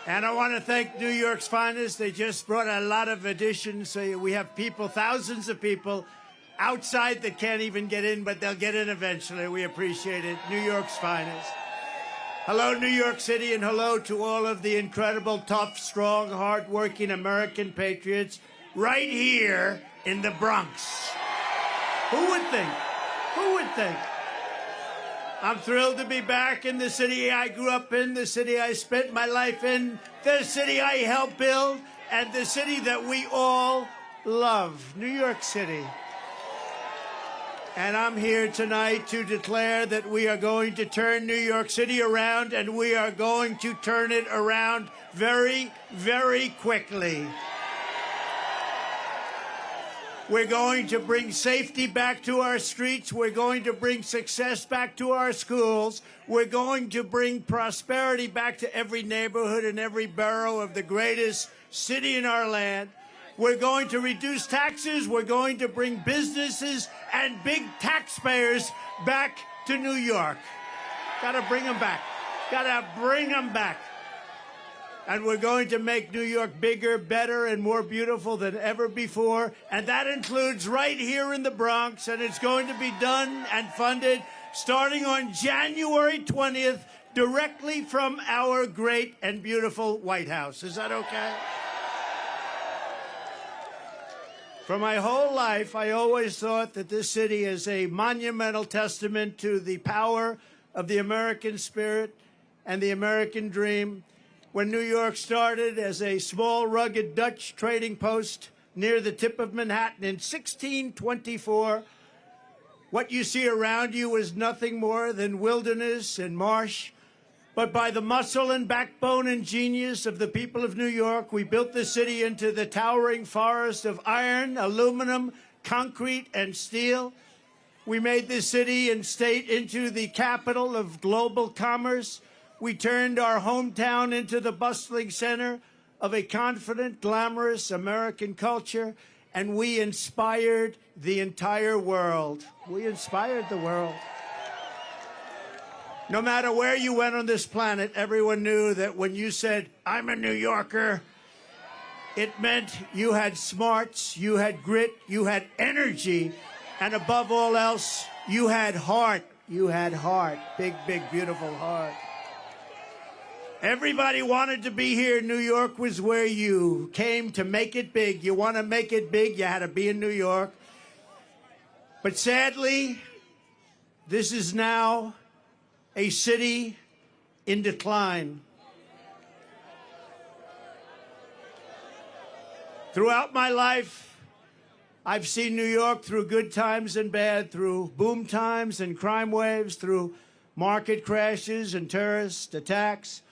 And I want to thank New York's finest. They just brought a lot of additions. So we have people, thousands of people outside that can't even get in, but they'll get in eventually. We appreciate it. New York's finest. Hello, New York City, and hello to all of the incredible, tough, strong, hard-working American patriots right here in the Bronx. Who would think? Who would think? I'm thrilled to be back in the city I grew up in, the city I spent my life in, the city I helped build, and the city that we all love, New York City. And I'm here tonight to declare that we are going to turn New York City around, and we are going to turn it around very, very quickly. We're going to bring safety back to our streets. We're going to bring success back to our schools. We're going to bring prosperity back to every neighborhood and every borough of the greatest city in our land. We're going to reduce taxes. We're going to bring businesses and big taxpayers back to New York. Gotta bring them back. Gotta bring them back. And we're going to make New York bigger, better, and more beautiful than ever before. And that includes right here in the Bronx. And it's going to be done and funded starting on January 20th, directly from our great and beautiful White House. Is that okay? For my whole life, I always thought that this city is a monumental testament to the power of the American spirit and the American dream. When New York started as a small, rugged Dutch trading post near the tip of Manhattan in 1624, what you see around you is nothing more than wilderness and marsh. But by the muscle and backbone and genius of the people of New York, we built the city into the towering forest of iron, aluminum, concrete, and steel. We made this city and state into the capital of global commerce. We turned our hometown into the bustling center of a confident, glamorous American culture, and we inspired the entire world. We inspired the world. No matter where you went on this planet, everyone knew that when you said, "I'm a New Yorker," it meant you had smarts, you had grit, you had energy, and above all else, you had heart. You had heart. Big, big, beautiful heart. Everybody wanted to be here. New York was where you came to make it big. You want to make it big, you had to be in New York. But sadly, this is now a city in decline. Throughout my life, I've seen New York through good times and bad, through boom times and crime waves, through market crashes and terrorist attacks.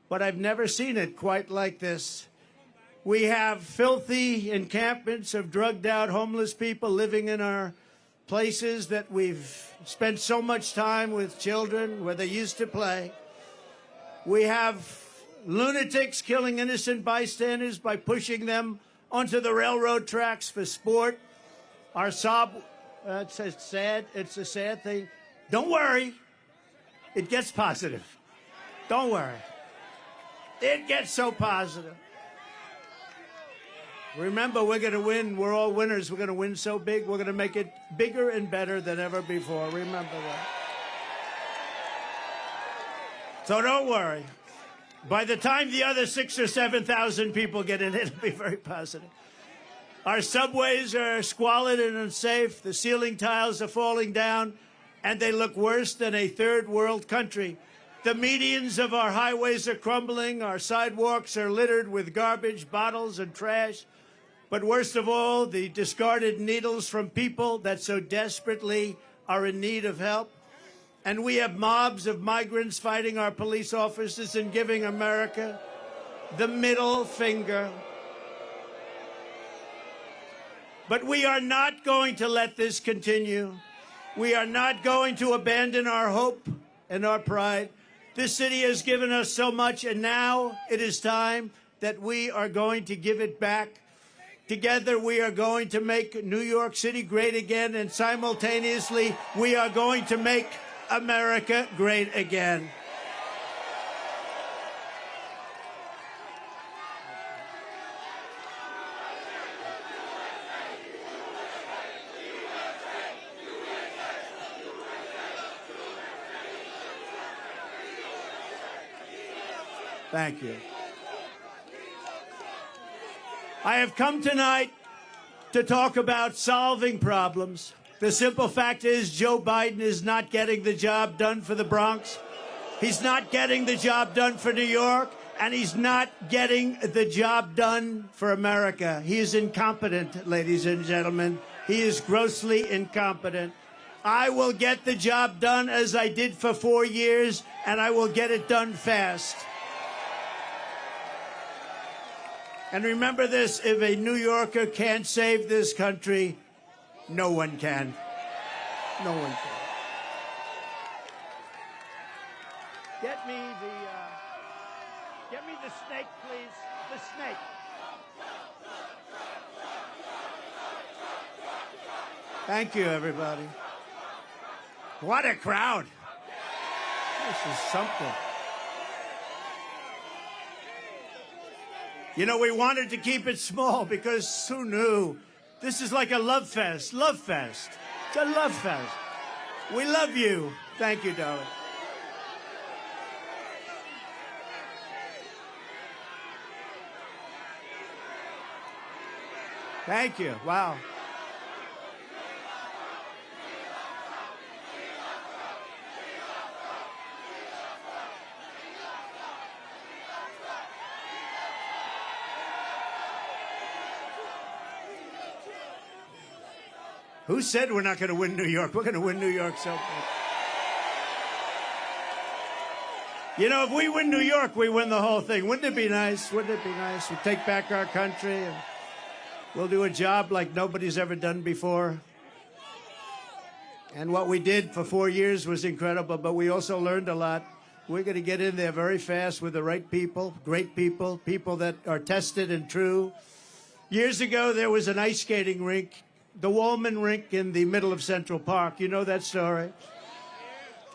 But I've never seen it quite like this. We have filthy encampments of drugged-out homeless people living in our places that we've spent so much time with children where they used to play. We have lunatics killing innocent bystanders by pushing them onto the railroad tracks for sport. Our it's a sad thing. Don't worry. It gets positive. Don't worry. It gets so positive. Remember, we're going to win. We're all winners. We're going to win so big. We're going to make it bigger and better than ever before. Remember that. So don't worry. By the time the other 6,000 or 7,000 people get in, it'll be very positive. Our subways are squalid and unsafe. The ceiling tiles are falling down, and they look worse than a third world country. The medians of our highways are crumbling. Our sidewalks are littered with garbage, bottles, and trash. But worst of all, the discarded needles from people that so desperately are in need of help. And we have mobs of migrants fighting our police officers and giving America the middle finger. But we are not going to let this continue. We are not going to abandon our hope and our pride. This city has given us so much, and now it is time that we are going to give it back. Together, we are going to make New York City great again, and simultaneously, we are going to make America great again. Thank you. I have come tonight to talk about solving problems. The simple fact is Joe Biden is not getting the job done for the Bronx. He's not getting the job done for New York. And he's not getting the job done for America. He is incompetent, ladies and gentlemen. He is grossly incompetent. I will get the job done as I did for 4 years, and I will get it done fast. And remember this, if a New Yorker can't save this country, no one can. No one can. Get me the snake, please. The snake. Thank you, everybody. What a crowd. This is something. You know, we wanted to keep it small because who knew? This is like a love fest. Love fest. It's a love fest. We love you. Thank you, darling. Thank you. Wow. Who said we're not going to win New York? We're going to win New York so much. You know, if we win New York, we win the whole thing. Wouldn't it be nice? Wouldn't it be nice? We take back our country and we'll do a job like nobody's ever done before. And what we did for 4 years was incredible, but we also learned a lot. We're going to get in there very fast with the right people, great people, people that are tested and true. Years ago, there was an ice skating rink, the Wallman Rink in the middle of Central Park. You know that story?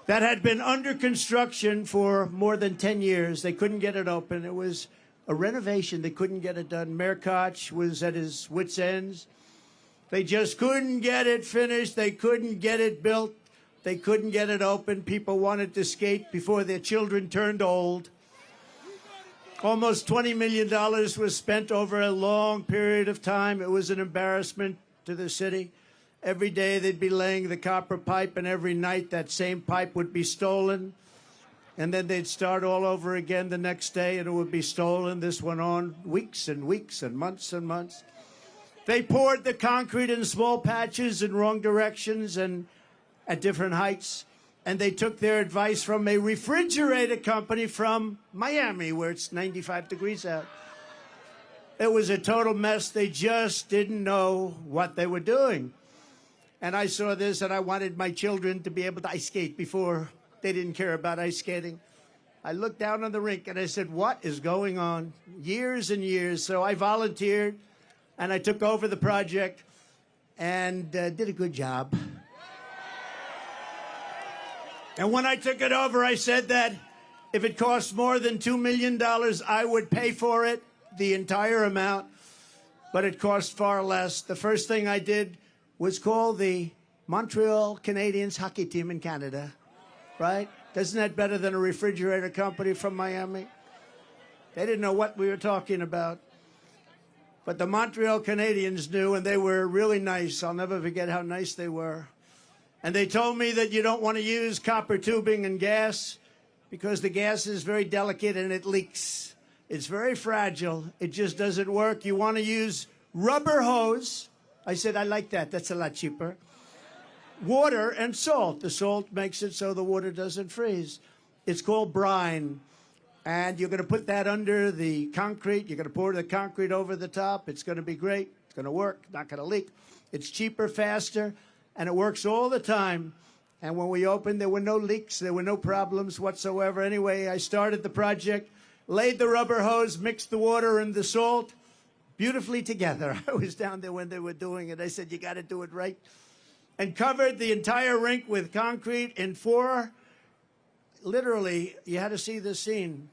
That had been under construction for more than 10 years. They couldn't get it open. It was a renovation. They couldn't get it done. Mayor Koch was at his wits' ends. They just couldn't get it finished. They couldn't get it built. They couldn't get it open. People wanted to skate before their children turned old. Almost $20 million was spent over a long period of time. It was an embarrassment to the city. Every day they'd be laying the copper pipe, and every night that same pipe would be stolen. And then they'd start all over again the next day, and it would be stolen. This went on weeks and weeks and months and months. They poured the concrete in small patches in wrong directions and at different heights. And they took their advice from a refrigerator company from Miami, where it's 95 degrees out. It was a total mess. They just didn't know what they were doing. And I saw this, and I wanted my children to be able to ice skate before. They didn't care about ice skating. I looked down on the rink, and I said, what is going on? Years and years. So I volunteered, and I took over the project and did a good job. And when I took it over, I said that if it cost more than $2 million, I would pay for it, the entire amount. But it cost far less. The first thing I did was call the Montreal Canadiens hockey team in Canada, right? Isn't that better than a refrigerator company from Miami? They didn't know what we were talking about. But the Montreal Canadiens knew, and they were really nice. I'll never forget how nice they were. And they told me that you don't want to use copper tubing and gas because the gas is very delicate and it leaks. It's very fragile. It just doesn't work. You want to use rubber hose. I said, I like that. That's a lot cheaper. Water and salt. The salt makes it so the water doesn't freeze. It's called brine. And you're going to put that under the concrete. You're going to pour the concrete over the top. It's going to be great. It's going to work. Not going to leak. It's cheaper, faster. And it works all the time. And when we opened, there were no leaks. There were no problems whatsoever. Anyway, I started the project, laid the rubber hose, mixed the water and the salt beautifully together. I was down there when they were doing it. I said, you got to do it right. And covered the entire rink with concrete in 4, literally, you had to see this scene,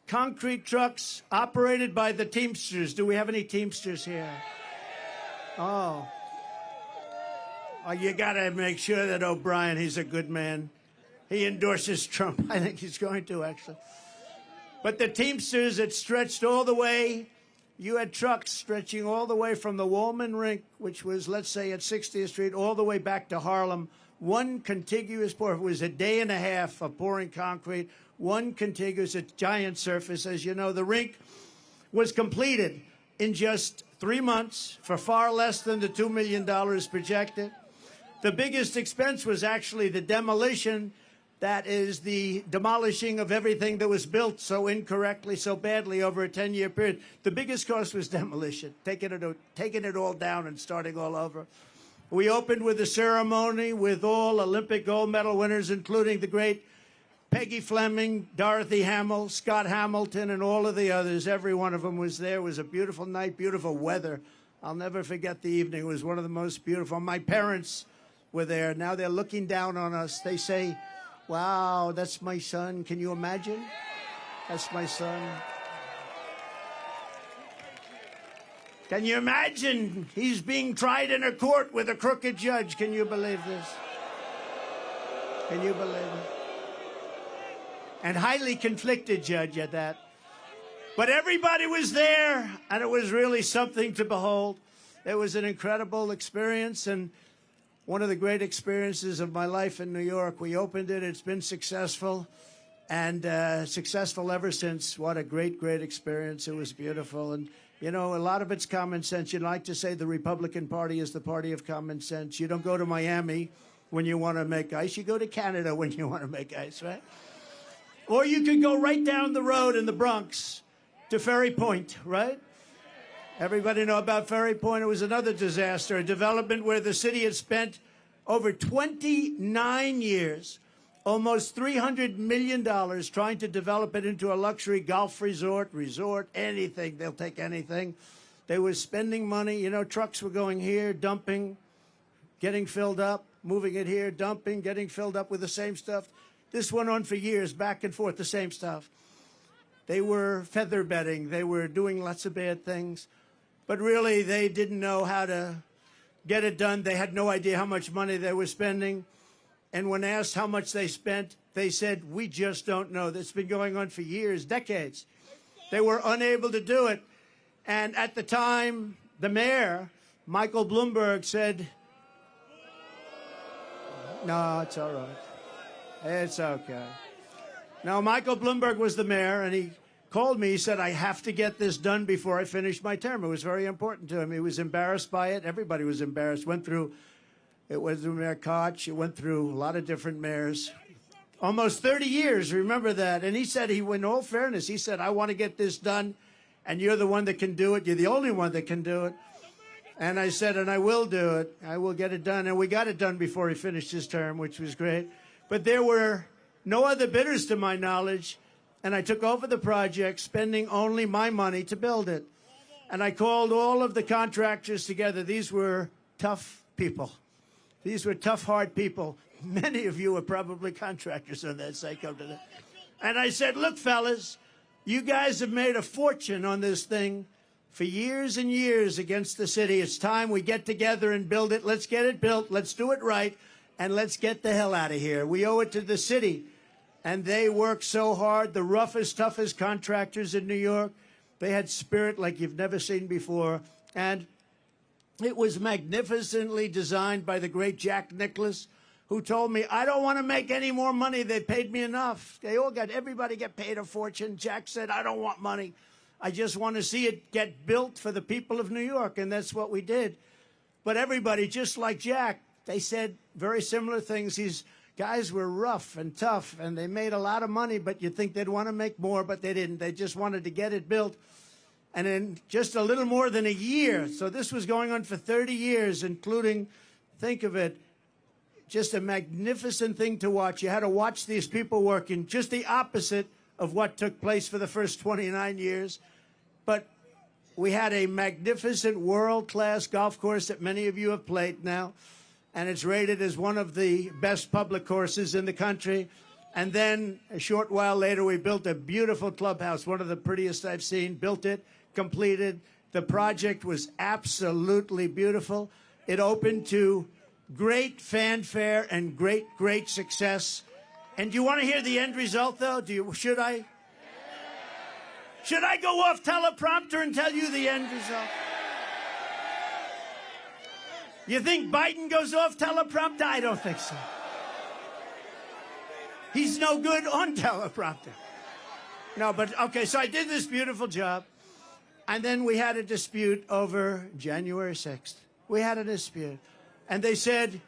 concrete trucks operated by the Teamsters. Do we have any Teamsters here? Oh. Oh, you got to make sure that O'Brien, he's a good man. He endorses Trump. I think he's going to, actually. But the Teamsters, it stretched all the way. You had trucks stretching all the way from the Woolman Rink, which was, let's say, at 60th Street, all the way back to Harlem. One contiguous pour. It was a day and a half of pouring concrete. One contiguous, a giant surface. As you know, the rink was completed in just 3 months for far less than the $2 million projected. The biggest expense was actually the demolition. That is the demolishing of everything that was built so incorrectly, so badly over a 10-year period. The biggest cost was demolition, taking it all down and starting all over. We opened with a ceremony with all Olympic gold medal winners, including the great Peggy Fleming, Dorothy Hamill, Scott Hamilton, and all of the others. Every one of them was there. It was a beautiful night, beautiful weather. I'll never forget the evening. It was one of the most beautiful. My parents were there. Now they're looking down on us. They say, "Wow, that's my son." Can you imagine? That's my son. Can you imagine? He's being tried in a court with a crooked judge. Can you believe this? Can you believe it? And highly conflicted judge at that. But everybody was there, and it was really something to behold. It was an incredible experience, and one of the great experiences of my life in New York. We opened it. It's been successful, and successful ever since. What a great, great experience. It was beautiful. And, you know, a lot of it's common sense. You'd like to say the Republican Party is the party of common sense. You don't go to Miami when you want to make ice. You go to Canada when you want to make ice, right? Or you could go right down the road in the Bronx to Ferry Point, right? Everybody know about Ferry Point. It was another disaster, a development where the city had spent over 29 years, almost $300 million trying to develop it into a luxury golf resort, anything. They'll take anything. They were spending money. You know, trucks were going here, dumping, getting filled up, moving it here, dumping, getting filled up with the same stuff. This went on for years, back and forth, the same stuff. They were feather bedding. They were doing lots of bad things. But really, they didn't know how to get it done. They had no idea how much money they were spending. And when asked how much they spent, they said, "We just don't know." That's been going on for years, decades. They were unable to do it. And at the time, the mayor, Michael Bloomberg, said, "No, it's all right. It's okay." Now, Michael Bloomberg was the mayor, and he called me. He said, "I have to get this done before I finish my term." It was very important to him. He was embarrassed by it. Everybody was embarrassed. It went through Mayor Koch. It went through a lot of different mayors. Almost 30 years, remember that. And he said, in all fairness, he said, "I want to get this done, and you're the one that can do it. You're the only one that can do it." And I said, "And I will do it. I will get it done." And we got it done before he finished his term, which was great. But there were no other bidders to my knowledge. And I took over the project, spending only my money to build it. And I called all of the contractors together. These were tough people. These were tough, hard people. Many of you are probably contractors on that site. And I said, "Look, fellas, you guys have made a fortune on this thing for years and years against the city. It's time we get together and build it. Let's get it built. Let's do it right. And let's get the hell out of here. We owe it to the city." And they worked so hard, the roughest, toughest contractors in New York. They had spirit like you've never seen before. And it was magnificently designed by the great Jack Nicklaus, who told me, "I don't want to make any more money. They paid me enough." Everybody get paid a fortune. Jack said, "I don't want money. I just want to see it get built for the people of New York." And that's what we did. But everybody, just like Jack, they said very similar things. These guys were rough and tough, and they made a lot of money, but you'd think they'd want to make more, but they didn't. They just wanted to get it built. And in just a little more than a year, so this was going on for 30 years, including, think of it, just a magnificent thing to watch. You had to watch these people working, just the opposite of what took place for the first 29 years. But we had a magnificent world-class golf course that many of you have played now. And it's rated as one of the best public courses in the country. And then a short while later, we built a beautiful clubhouse, one of the prettiest I've seen, built it, completed. The project was absolutely beautiful. It opened to great fanfare and great, great success. And do you want to hear the end result, though? Should I? Should I go off teleprompter and tell you the end result? You think Biden goes off teleprompter? I don't think so. He's no good on teleprompter. No, but okay, so I did this beautiful job. And then we had a dispute over January 6th. We had a dispute. And they said,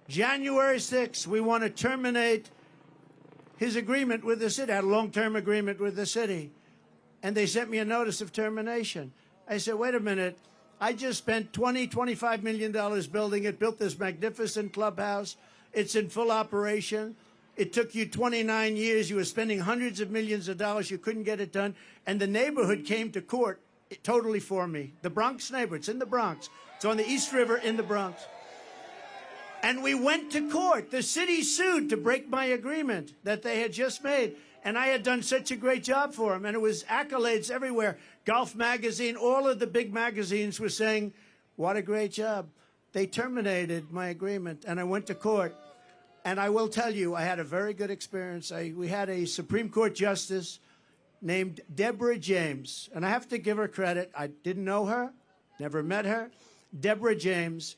January 6th, we want to terminate his agreement with the city, had a long-term agreement with the city. And they sent me a notice of termination. I said, wait a minute. I just spent $25 million building it, built this magnificent clubhouse. It's in full operation. It took you 29 years. You were spending hundreds of millions of dollars. You couldn't get it done. And the neighborhood came to court totally for me. The Bronx neighborhood. It's in the Bronx. It's on the East River in the Bronx. And we went to court. The city sued to break my agreement that they had just made. And I had done such a great job for them. And it was accolades everywhere. Golf Magazine, all of the big magazines were saying, what a great job. They terminated my agreement. And I went to court. And I will tell you, I had a very good experience. We had a Supreme Court justice named Deborah James. And I have to give her credit. I didn't know her, never met her. Deborah James,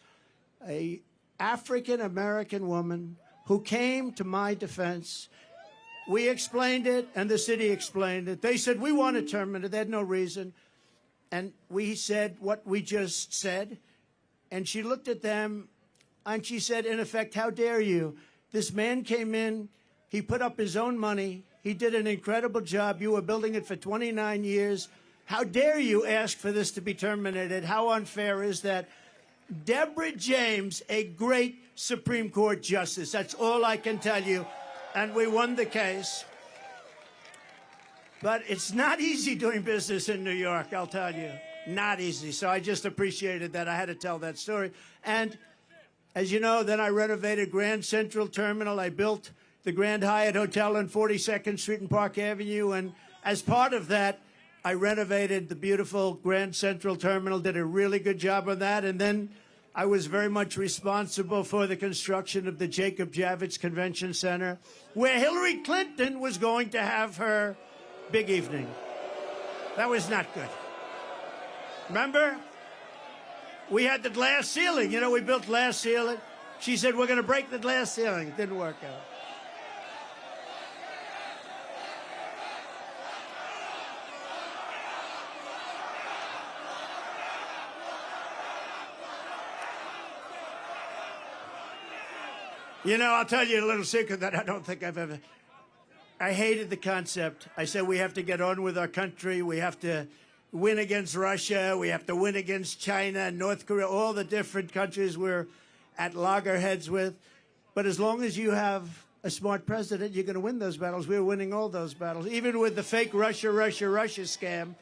a African-American woman who came to my defense. We explained it, and the city explained it. They said, we want to terminate it. They had no reason. And we said what we just said. And she looked at them, and she said, in effect, how dare you? This man came in. He put up his own money. He did an incredible job. You were building it for 29 years. How dare you ask for this to be terminated? How unfair is that? Deborah James, a great Supreme Court justice. That's all I can tell you. And we won the case. But it's not easy doing business in New York, I'll tell you. Not easy. So I just appreciated that. I had to tell that story. And as you know, then I renovated Grand Central Terminal. I built the Grand Hyatt Hotel on 42nd Street and Park Avenue. And as part of that, I renovated the beautiful Grand Central Terminal, did a really good job on that. And then I was very much responsible for the construction of the Jacob Javits Convention Center, where Hillary Clinton was going to have her big evening. That was not good. Remember? We had the glass ceiling. You know, we built glass ceiling. She said, we're going to break the glass ceiling. It didn't work out. You know, I'll tell you a little secret that I don't think I've ever... I hated the concept. I said we have to get on with our country. We have to win against Russia. We have to win against China, North Korea, all the different countries we're at loggerheads with. But as long as you have a smart president, you're going to win those battles. We're winning all those battles, even with the fake Russia scam,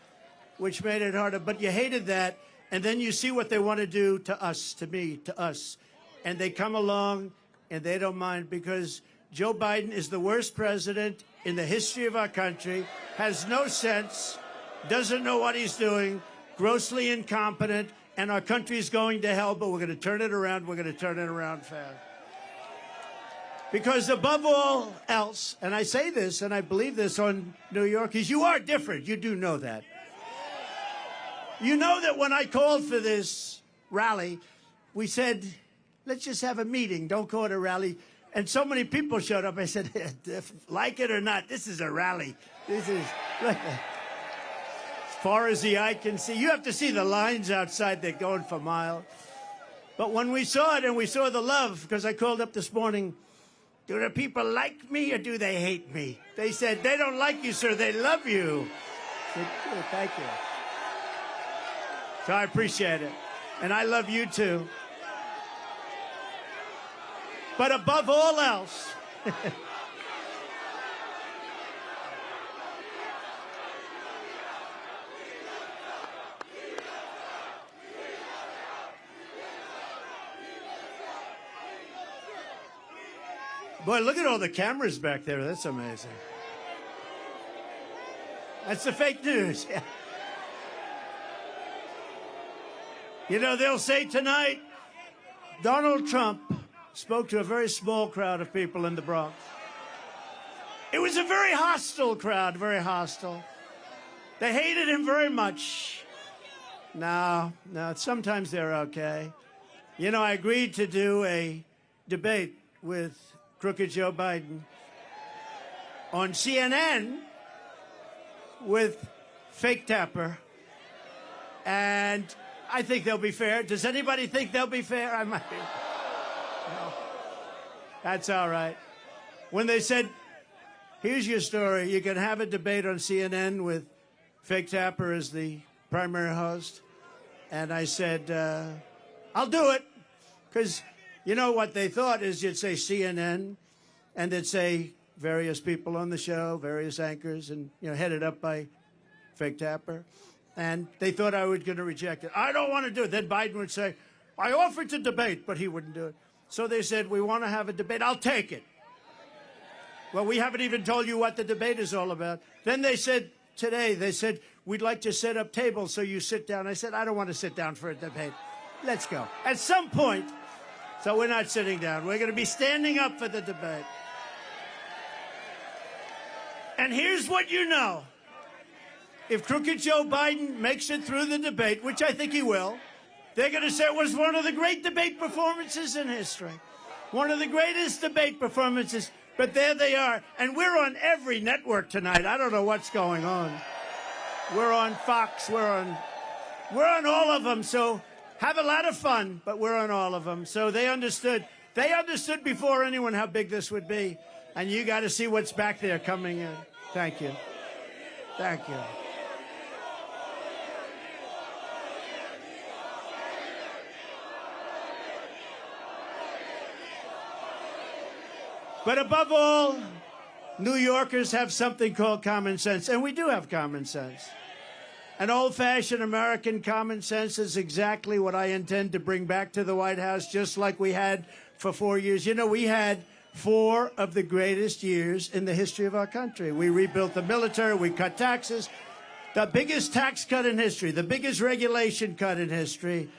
which made it harder. But you hated that. And then you see what they want to do to us, to me, to us. And they come along... and they don't mind because Joe Biden is the worst president in the history of our country, has no sense, doesn't know what he's doing, grossly incompetent, and our country's going to hell, but we're going to turn it around. We're going to turn it around fast. Because above all else, and I say this and I believe this on New Yorkers, you are different. You do know that. You know that when I called for this rally, we said... let's just have a meeting. Don't call it a rally. And so many people showed up. I said, like it or not, this is a rally. This is, like, as far as the eye can see. You have to see the lines outside. They're going for miles. But when we saw it and we saw the love, because I called up this morning, do the people like me or do they hate me? They said, they don't like you, sir. They love you. I said, oh, thank you. So I appreciate it. And I love you, too. But above all else, boy, look at all the cameras back there. That's amazing. That's the fake news. Yeah. You know, they'll say tonight, Donald Trump spoke to a very small crowd of people in the Bronx. It was a very hostile crowd, very hostile. They hated him very much. No, sometimes they're okay. You know, I agreed to do a debate with crooked Joe Biden on CNN with fake Tapper. And I think they'll be fair. Does anybody think they'll be fair? I might be. No. That's all right. When they said, here's your story, you can have a debate on CNN with fake Tapper as the primary host. And I said, I'll do it. Because you know what they thought is you'd say CNN, and they'd say various people on the show, various anchors, and, you know, headed up by fake Tapper. And they thought I was going to reject it. I don't want to do it. Then Biden would say, I offered to debate, but he wouldn't do it. So they said, we want to have a debate. I'll take it. Well, we haven't even told you what the debate is all about. Then they said, today, they said, we'd like to set up tables so you sit down. I said, I don't want to sit down for a debate. Let's go. At some point, so we're not sitting down. We're going to be standing up for the debate. And here's what you know. If crooked Joe Biden makes it through the debate, which I think he will, they're going to say it was one of the great debate performances in history. One of the greatest debate performances. But there they are. And we're on every network tonight. I don't know what's going on. We're on Fox. We're on all of them. So have a lot of fun, but we're on all of them. So they understood. They understood before anyone how big this would be. And you got to see what's back there coming in. Thank you. Thank you. But above all, New Yorkers have something called common sense, and we do have common sense. An old-fashioned American common sense is exactly what I intend to bring back to the White House, just like we had for 4 years. You know, we had 4 of the greatest years in the history of our country. We rebuilt the military, we cut taxes, the biggest tax cut in history, the biggest regulation cut in history.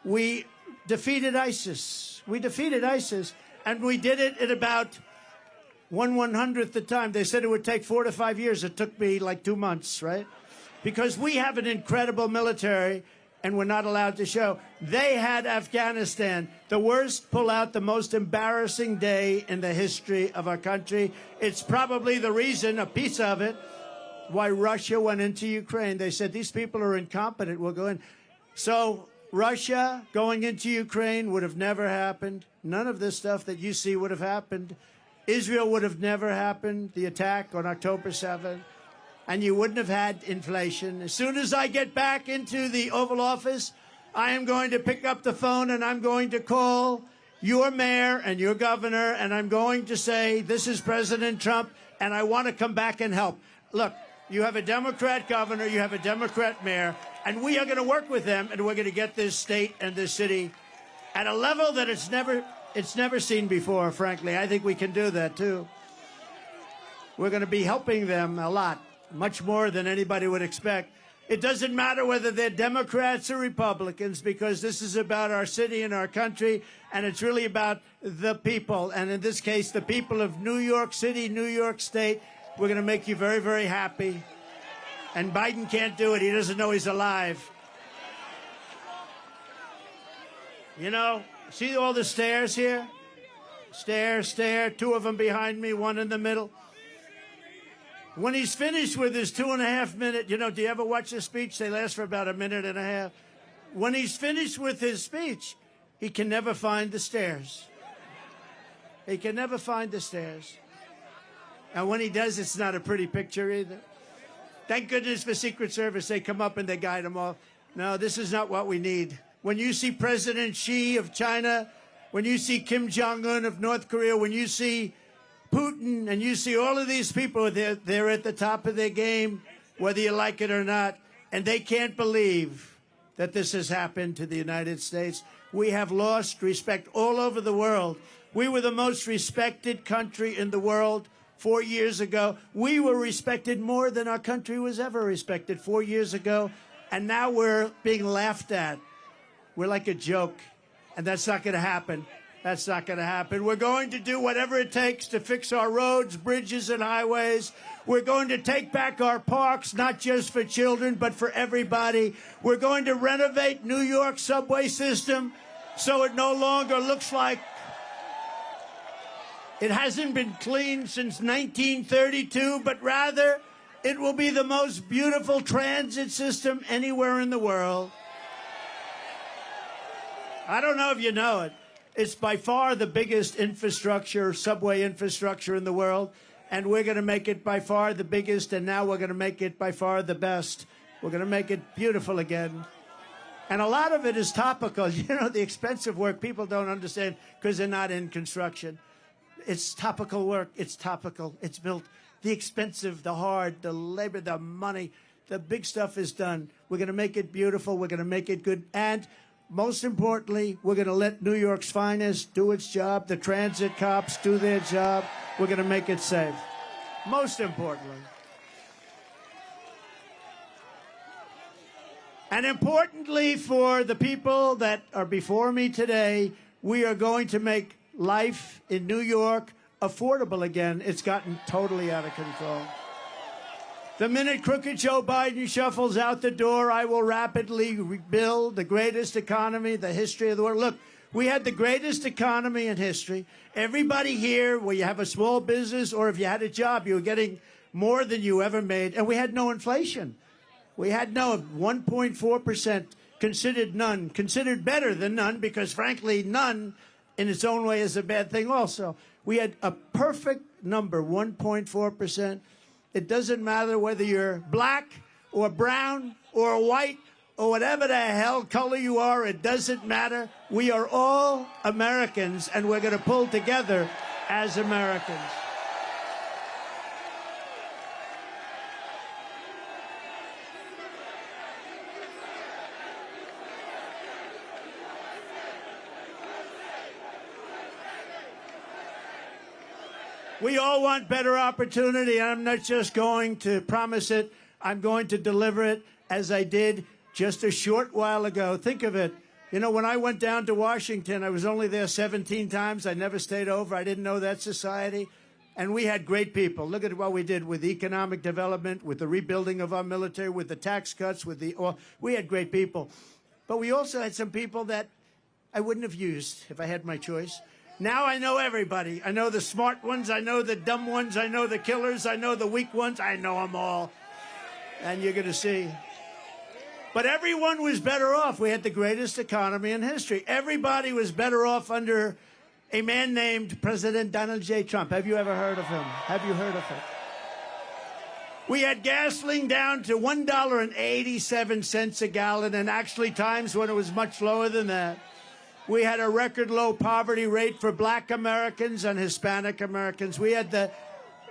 We defeated ISIS. We defeated ISIS. And we did it in about 1/100th the time. They said it would take 4 to 5 years. It took me like 2 months, right? Because we have an incredible military, and we're not allowed to show. They had Afghanistan, the worst pullout, the most embarrassing day in the history of our country. It's probably the reason, a piece of it, why Russia went into Ukraine. They said, these people are incompetent. We'll go in. So Russia going into Ukraine would have never happened. None of this stuff that you see would have happened. Israel would have never happened, the attack on October 7th. And you wouldn't have had inflation. As soon as I get back into the Oval Office, I am going to pick up the phone and I'm going to call your mayor and your governor, and I'm going to say, this is President Trump, and I want to come back and help. Look, you have a Democrat governor, you have a Democrat mayor, and we are going to work with them, and we're going to get this state and this city at a level that it's never seen before, frankly. I think we can do that, too. We're going to be helping them a lot, much more than anybody would expect. It doesn't matter whether they're Democrats or Republicans, because this is about our city and our country, and it's really about the people. And in this case, the people of New York City, New York State. We're going to make you very, very happy. And Biden can't do it. He doesn't know he's alive. You know, see all the stairs here? Stair, 2 of them behind me, 1 in the middle. When he's finished with his 2.5 minute, you know, do you ever watch a speech? They last for about 1.5 minutes. When he's finished with his speech, he can never find the stairs. He can never find the stairs. And when he does, it's not a pretty picture either. Thank goodness for Secret Service. They come up and they guide him off. No, this is not what we need. When you see President Xi of China, when you see Kim Jong-un of North Korea, when you see Putin, and you see all of these people, they're at the top of their game, whether you like it or not, and they can't believe that this has happened to the United States. We have lost respect all over the world. We were the most respected country in the world 4 years ago. We were respected more than our country was ever respected 4 years ago, and now we're being laughed at. We're like a joke, and that's not going to happen. That's not going to happen. We're going to do whatever it takes to fix our roads, bridges, and highways. We're going to take back our parks, not just for children, but for everybody. We're going to renovate New York's subway system so it no longer looks like it hasn't been cleaned since 1932, but rather it will be the most beautiful transit system anywhere in the world. I don't know if you know it. It's by far the biggest infrastructure, subway infrastructure in the world, and we're going to make it by far the biggest, and now we're going to make it by far the best. We're going to make it beautiful again. And a lot of it is topical. You know, the expensive work people don't understand because they're not in construction. It's topical work. It's topical. It's built. The expensive, the hard, the labor, the money, the big stuff is done. We're going to make it beautiful. We're going to make it good. And most importantly, we're going to let New York's finest do its job. The transit cops do their job. We're going to make it safe. Most importantly. And importantly for the people that are before me today, we are going to make life in New York affordable again. It's gotten totally out of control. The minute crooked Joe Biden shuffles out the door, I will rapidly rebuild the greatest economy in the history of the world. Look, we had the greatest economy in history. Everybody here, where you have a small business or if you had a job, you were getting more than you ever made. And we had no inflation. We had no 1.4%, considered none, considered better than none, because frankly, none in its own way is a bad thing also. We had a perfect number, 1.4%. It doesn't matter whether you're black or brown or white or whatever the hell color you are. It doesn't matter. We are all Americans, and we're going to pull together as Americans. We all want better opportunity. I'm not just going to promise it. I'm going to deliver it, as I did just a short while ago. Think of it. You know, when I went down to Washington, I was only there 17 times. I never stayed over. I didn't know that society. And we had great people. Look at what we did with economic development, with the rebuilding of our military, with the tax cuts, with the we had great people. But we also had some people that I wouldn't have used if I had my choice. Now I know everybody. I know the smart ones. I know the dumb ones. I know the killers. I know the weak ones. I know them all. And you're going to see. But everyone was better off. We had the greatest economy in history. Everybody was better off under a man named President Donald J. Trump. Have you ever heard of him? Have you heard of him? We had gasoline down to $1.87 a gallon, and actually times when it was much lower than that. We had a record low poverty rate for black Americans and Hispanic Americans. We had the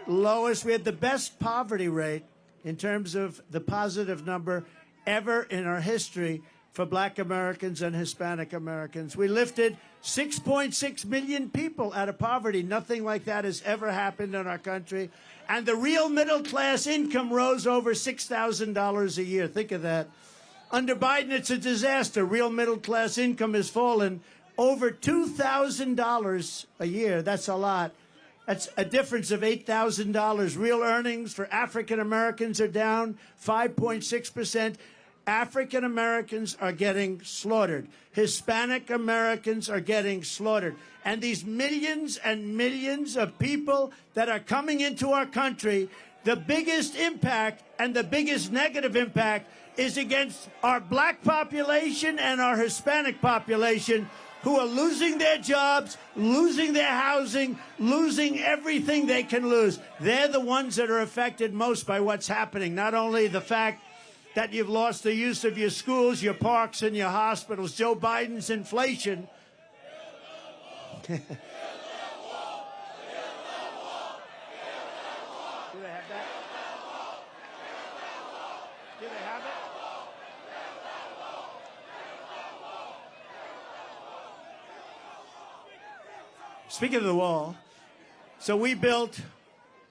lowest, we had the best poverty rate in terms of the positive number ever in our history for black Americans and Hispanic Americans. We lifted 6.6 million people out of poverty. Nothing like that has ever happened in our country. And the real middle class income rose over $6,000 a year. Think of that. Under Biden, it's a disaster. Real middle-class income has fallen over $2,000 a year. That's a lot. That's a difference of $8,000. Real earnings for African Americans are down 5.6%. African Americans are getting slaughtered. Hispanic Americans are getting slaughtered. And these millions and millions of people that are coming into our country, the biggest impact and the biggest negative impact is against our black population and our Hispanic population, who are losing their jobs, losing their housing, losing everything they can lose. They're the ones that are affected most by what's happening. Not only the fact that you've lost the use of your schools, your parks, and your hospitals. Joe Biden's inflation. Do they have that? Do they have it? Speaking of the wall, so we built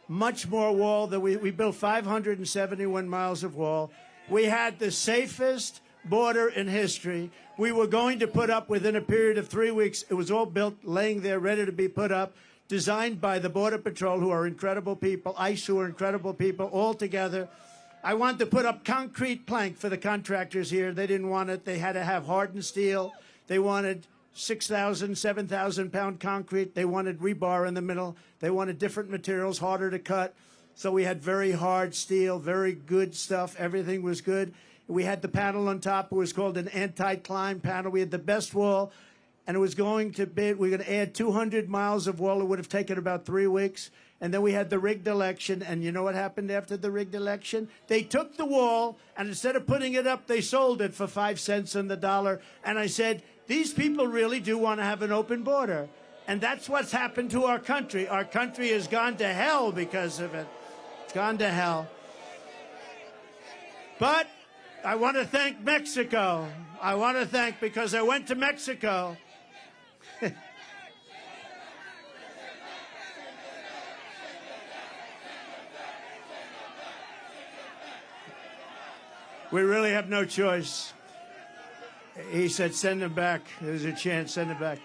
much more wall than we built 571 miles of wall. We had the safest border in history. We were going to put up within a period of 3 weeks. It was all built, laying there, ready to be put up, designed by the Border Patrol, who are incredible people, ICE, who are incredible people, all together. I wanted to put up concrete plank for the contractors here. They didn't want it. They had to have hardened steel. They wanted 6,000, 7,000-pound concrete. They wanted rebar in the middle. They wanted different materials, harder to cut. So we had very hard steel, very good stuff. Everything was good. We had the panel on top. It was called an anti-climb panel. We had the best wall, and it was going to be, we were going to add 200 miles of wall. It would have taken about 3 weeks. And then we had the rigged election, and you know what happened after the rigged election? They took the wall, and instead of putting it up, they sold it for 5 cents on the dollar. And I said, these people really do want to have an open border. And that's what's happened to our country. Our country has gone to hell because of it. It's gone to hell. But I want to thank Mexico. I want to thank, because I went to Mexico. We really have no choice. He said, send him back. There's a chance, send him back.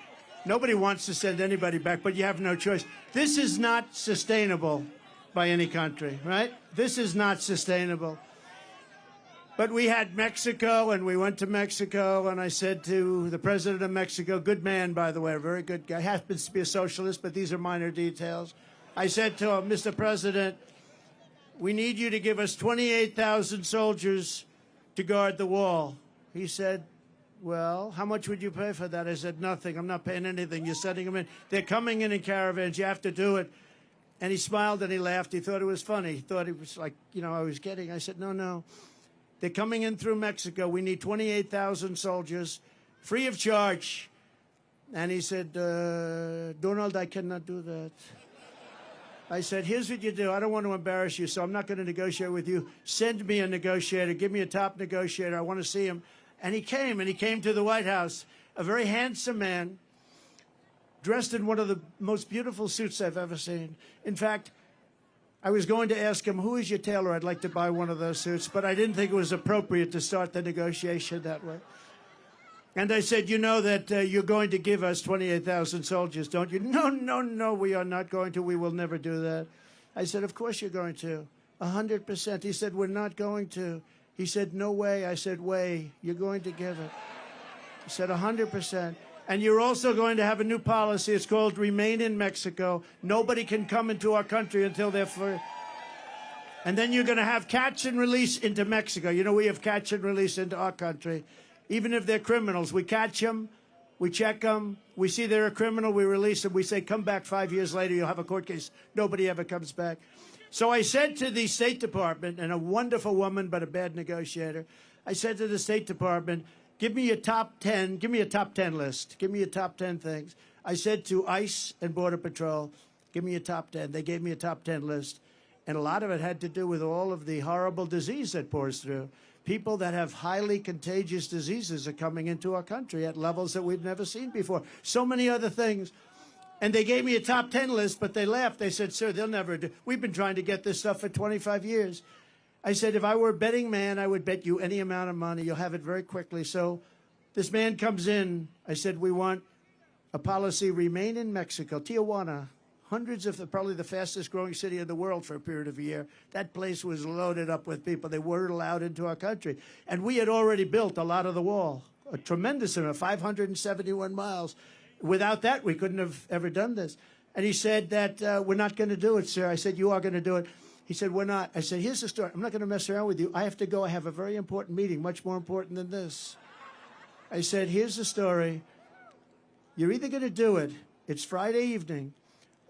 Nobody wants to send anybody back, but you have no choice. This is not sustainable by any country, right? This is not sustainable. But we had Mexico, and we went to Mexico, and I said to the president of Mexico, good man, by the way, a very good guy, happens to be a socialist, but these are minor details. I said to him, Mr. President, we need you to give us 28,000 soldiers to guard the wall. He said, well, how much would you pay for that? I said, nothing. I'm not paying anything. You're sending them in. They're coming in caravans. You have to do it. And he smiled and he laughed. He thought it was funny. He thought it was like, you know, I was kidding. I said, no. They're coming in through Mexico. We need 28,000 soldiers, free of charge. And he said, Donald, I cannot do that. I said, here's what you do. I don't want to embarrass you, so I'm not going to negotiate with you. Send me a negotiator. Give me a top negotiator. I want to see him. And he came to the White House, a very handsome man, dressed in one of the most beautiful suits I've ever seen. In fact, I was going to ask him, who is your tailor? I'd like to buy one of those suits, but I didn't think it was appropriate to start the negotiation that way. And I said, you know that you're going to give us 28,000 soldiers, don't you? No, we are not going to. We will never do that. I said, of course you're going to. 100%. He said, we're not going to. He said, no way. I said, way. You're going to give it. He said, 100%. And you're also going to have a new policy. It's called Remain in Mexico. Nobody can come into our country until they're free. And then you're going to have catch and release into Mexico. You know, we have catch and release into our country. Even if they're criminals, we catch them, we check them, we see they're a criminal, we release them, we say, come back 5 years later, you'll have a court case. Nobody ever comes back. So I said to the State Department, and a wonderful woman, but a bad negotiator, I said to the State Department, give me your top 10, give me a top 10 list, give me your top 10 things. I said to ICE and Border Patrol, give me a top 10. They gave me a top 10 list, and a lot of it had to do with all of the horrible disease that pours through. People that have highly contagious diseases are coming into our country at levels that we've never seen before. So many other things. And they gave me a top 10 list, but they laughed. They said, sir, they'll never do. We've been trying to get this stuff for 25 years. I said, if I were a betting man, I would bet you any amount of money. You'll have it very quickly. So this man comes in. I said, we want a policy, remain in Mexico, Tijuana. Hundreds of probably the fastest growing city in the world for a period of a year. That place was loaded up with people. They weren't allowed into our country. And we had already built a lot of the wall, a tremendous amount, 571 miles. Without that, we couldn't have ever done this. And he said that we're not going to do it, sir. I said, you are going to do it. He said, we're not. I said, here's the story. I'm not going to mess around with you. I have to go. I have a very important meeting, much more important than this. I said, here's the story. You're either going to do it. It's Friday evening.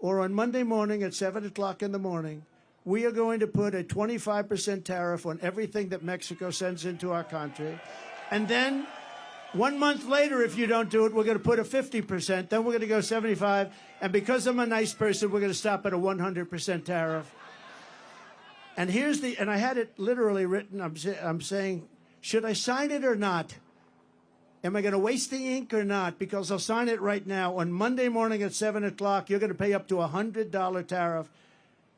Or on Monday morning at 7 o'clock in the morning, we are going to put a 25% tariff on everything that Mexico sends into our country. And then 1 month later, if you don't do it, we're going to put a 50%. Then we're going to go 75. And because I'm a nice person, we're going to stop at a 100% tariff. And here's the, and I had it literally written. I'm saying, should I sign it or not? Am I going to waste the ink or not? Because I'll sign it right now. On Monday morning at 7 o'clock, you're going to pay up to a $100 tariff.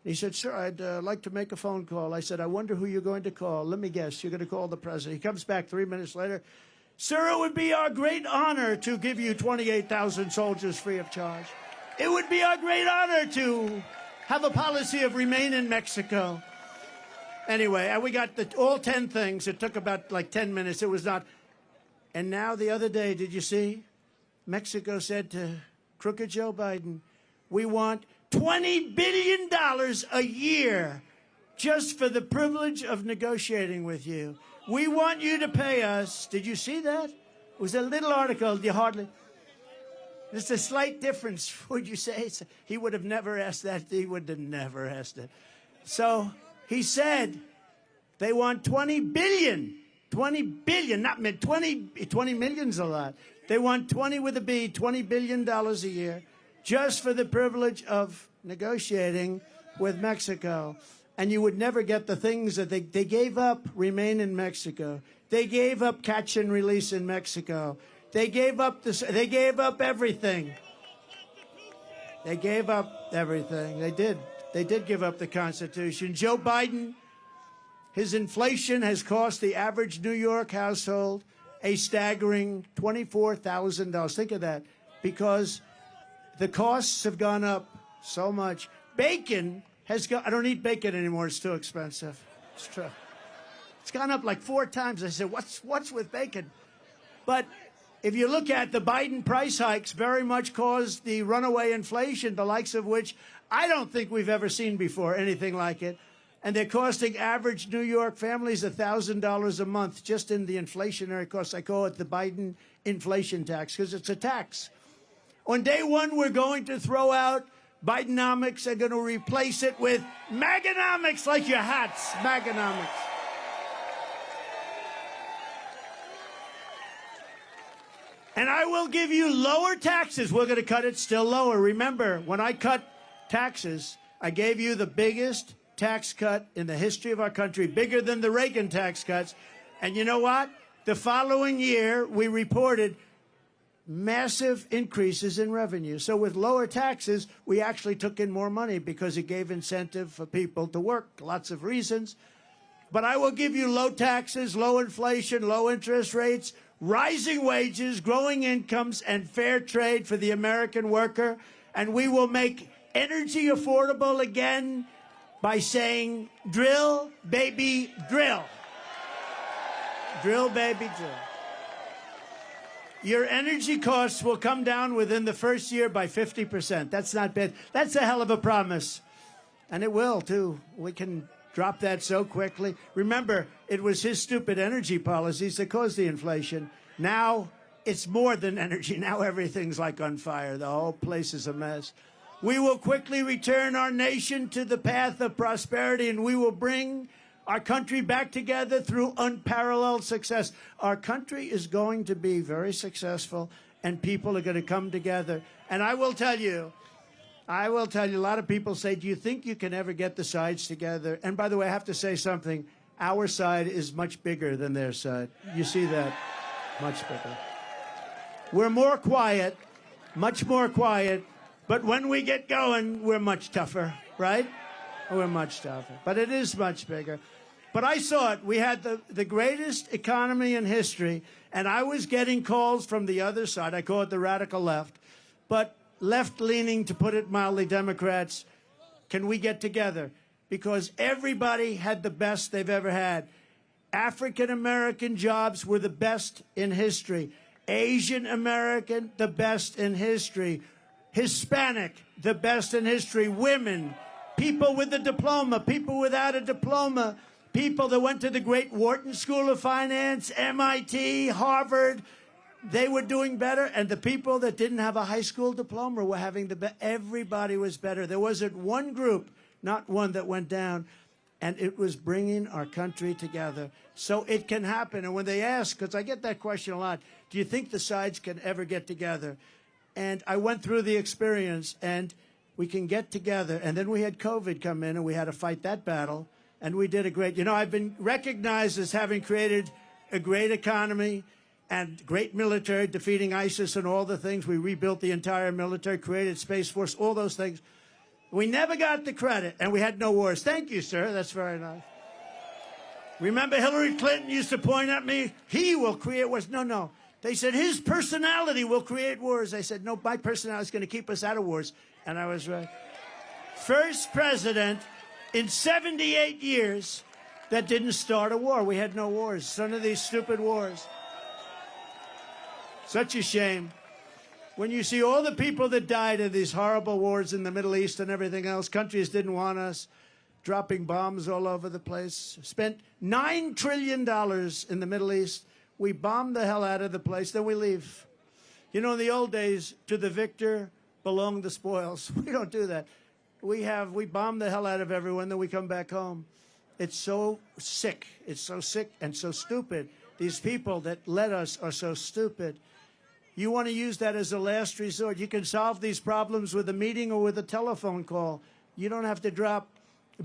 He said, sir, I'd like to make a phone call. I said, I wonder who you're going to call. Let me guess, you're going to call the president. He comes back 3 minutes later. Sir, it would be our great honor to give you 28,000 soldiers free of charge. It would be our great honor to have a policy of remain in Mexico. Anyway, we got all 10 things. It took about like 10 minutes. It was not. And now the other day, did you see? Mexico said to crooked Joe Biden, we want $20 billion a year just for the privilege of negotiating with you. We want you to pay us. Did you see that? It was a little article. You hardly. There's a slight difference, would you say? He would have never asked that. He would have never asked it. So he said they want 20 billion. 20 billion, not 20 million's a lot. They want 20 with a B, $20 billion a year just for the privilege of negotiating with Mexico. And you would never get the things that they gave up remain in Mexico. They gave up catch and release in Mexico. They gave up they gave up everything. They gave up everything. They did. They did give up the Constitution. Joe Biden, his inflation has cost the average New York household a staggering $24,000. Think of that. Because the costs have gone up so much. Bacon has gone, I don't eat bacon anymore. It's too expensive. It's true. It's gone up like 4 times. I said, what's with bacon? But if you look at the Biden price hikes, very much caused the runaway inflation, the likes of which I don't think we've ever seen before, anything like it. And they're costing average New York families $1,000 a month just in the inflationary costs. I call it the Biden inflation tax because it's a tax. On day one, we're going to throw out Bidenomics. They're going to replace it with MAGAnomics, like your hats, MAGAnomics. And I will give you lower taxes. We're going to cut it still lower. Remember, when I cut taxes, I gave you the biggest tax cut in the history of our country, bigger than the Reagan tax cuts. And you know what? The following year, we reported massive increases in revenue. So with lower taxes, we actually took in more money because it gave incentive for people to work. Lots of reasons. But I will give you low taxes, low inflation, low interest rates, rising wages, growing incomes, and fair trade for the American worker. And we will make energy affordable again by saying, drill, baby, drill. Drill, baby, drill. Your energy costs will come down within the first year by 50%. That's not bad. That's a hell of a promise. And it will, too. We can drop that so quickly. Remember, it was his stupid energy policies that caused the inflation. Now, it's more than energy. Now everything's like on fire. The whole place is a mess. We will quickly return our nation to the path of prosperity, and we will bring our country back together through unparalleled success. Our country is going to be very successful, and people are going to come together. And I will tell you, a lot of people say, do you think you can ever get the sides together? And by the way, I have to say something. Our side is much bigger than their side. You see that? Much bigger. We're more quiet, much more quiet. But when we get going, we're much tougher, right? We're much tougher. But it is much bigger. But I saw it. We had the greatest economy in history, and I was getting calls from the other side. I call it the radical left. But left-leaning, to put it mildly, Democrats, can we get together? Because everybody had the best they've ever had. African-American jobs were the best in history. Asian-American, the best in history. Hispanic, the best in history. Women, people with a diploma, people without a diploma, people that went to the great Wharton School of Finance, MIT, Harvard, they were doing better. And the people that didn't have a high school diploma were having the best. Everybody was better. There wasn't one group, not one, that went down. And it was bringing our country together. So it can happen. And when they ask, because I get that question a lot, do you think the sides can ever get together? And I went through the experience, and we can get together. And then we had COVID come in, and we had to fight that battle. And we did a great, I've been recognized as having created a great economy and great military, defeating ISIS and all the things. We rebuilt the entire military, created Space Force, all those things. We never got the credit, and we had no wars. Thank you, sir. That's very nice. Remember Hillary Clinton used to point at me, he will create wars. No, no. They said his personality will create wars. I said, no, my personality is going to keep us out of wars. And I was right. First president in 78 years that didn't start a war. We had no wars. None of these stupid wars. Such a shame. When you see all the people that died in these horrible wars in the Middle East and everything else, countries didn't want us, dropping bombs all over the place. Spent $9 trillion in the Middle East. We bomb the hell out of the place, then we leave. You know, in the old days, to the victor belong the spoils. We don't do that. We bomb the hell out of everyone, then we come back home. It's so sick. It's so sick and so stupid. These people that led us are so stupid. You want to use that as a last resort. You can solve these problems with a meeting or with a telephone call. You don't have to drop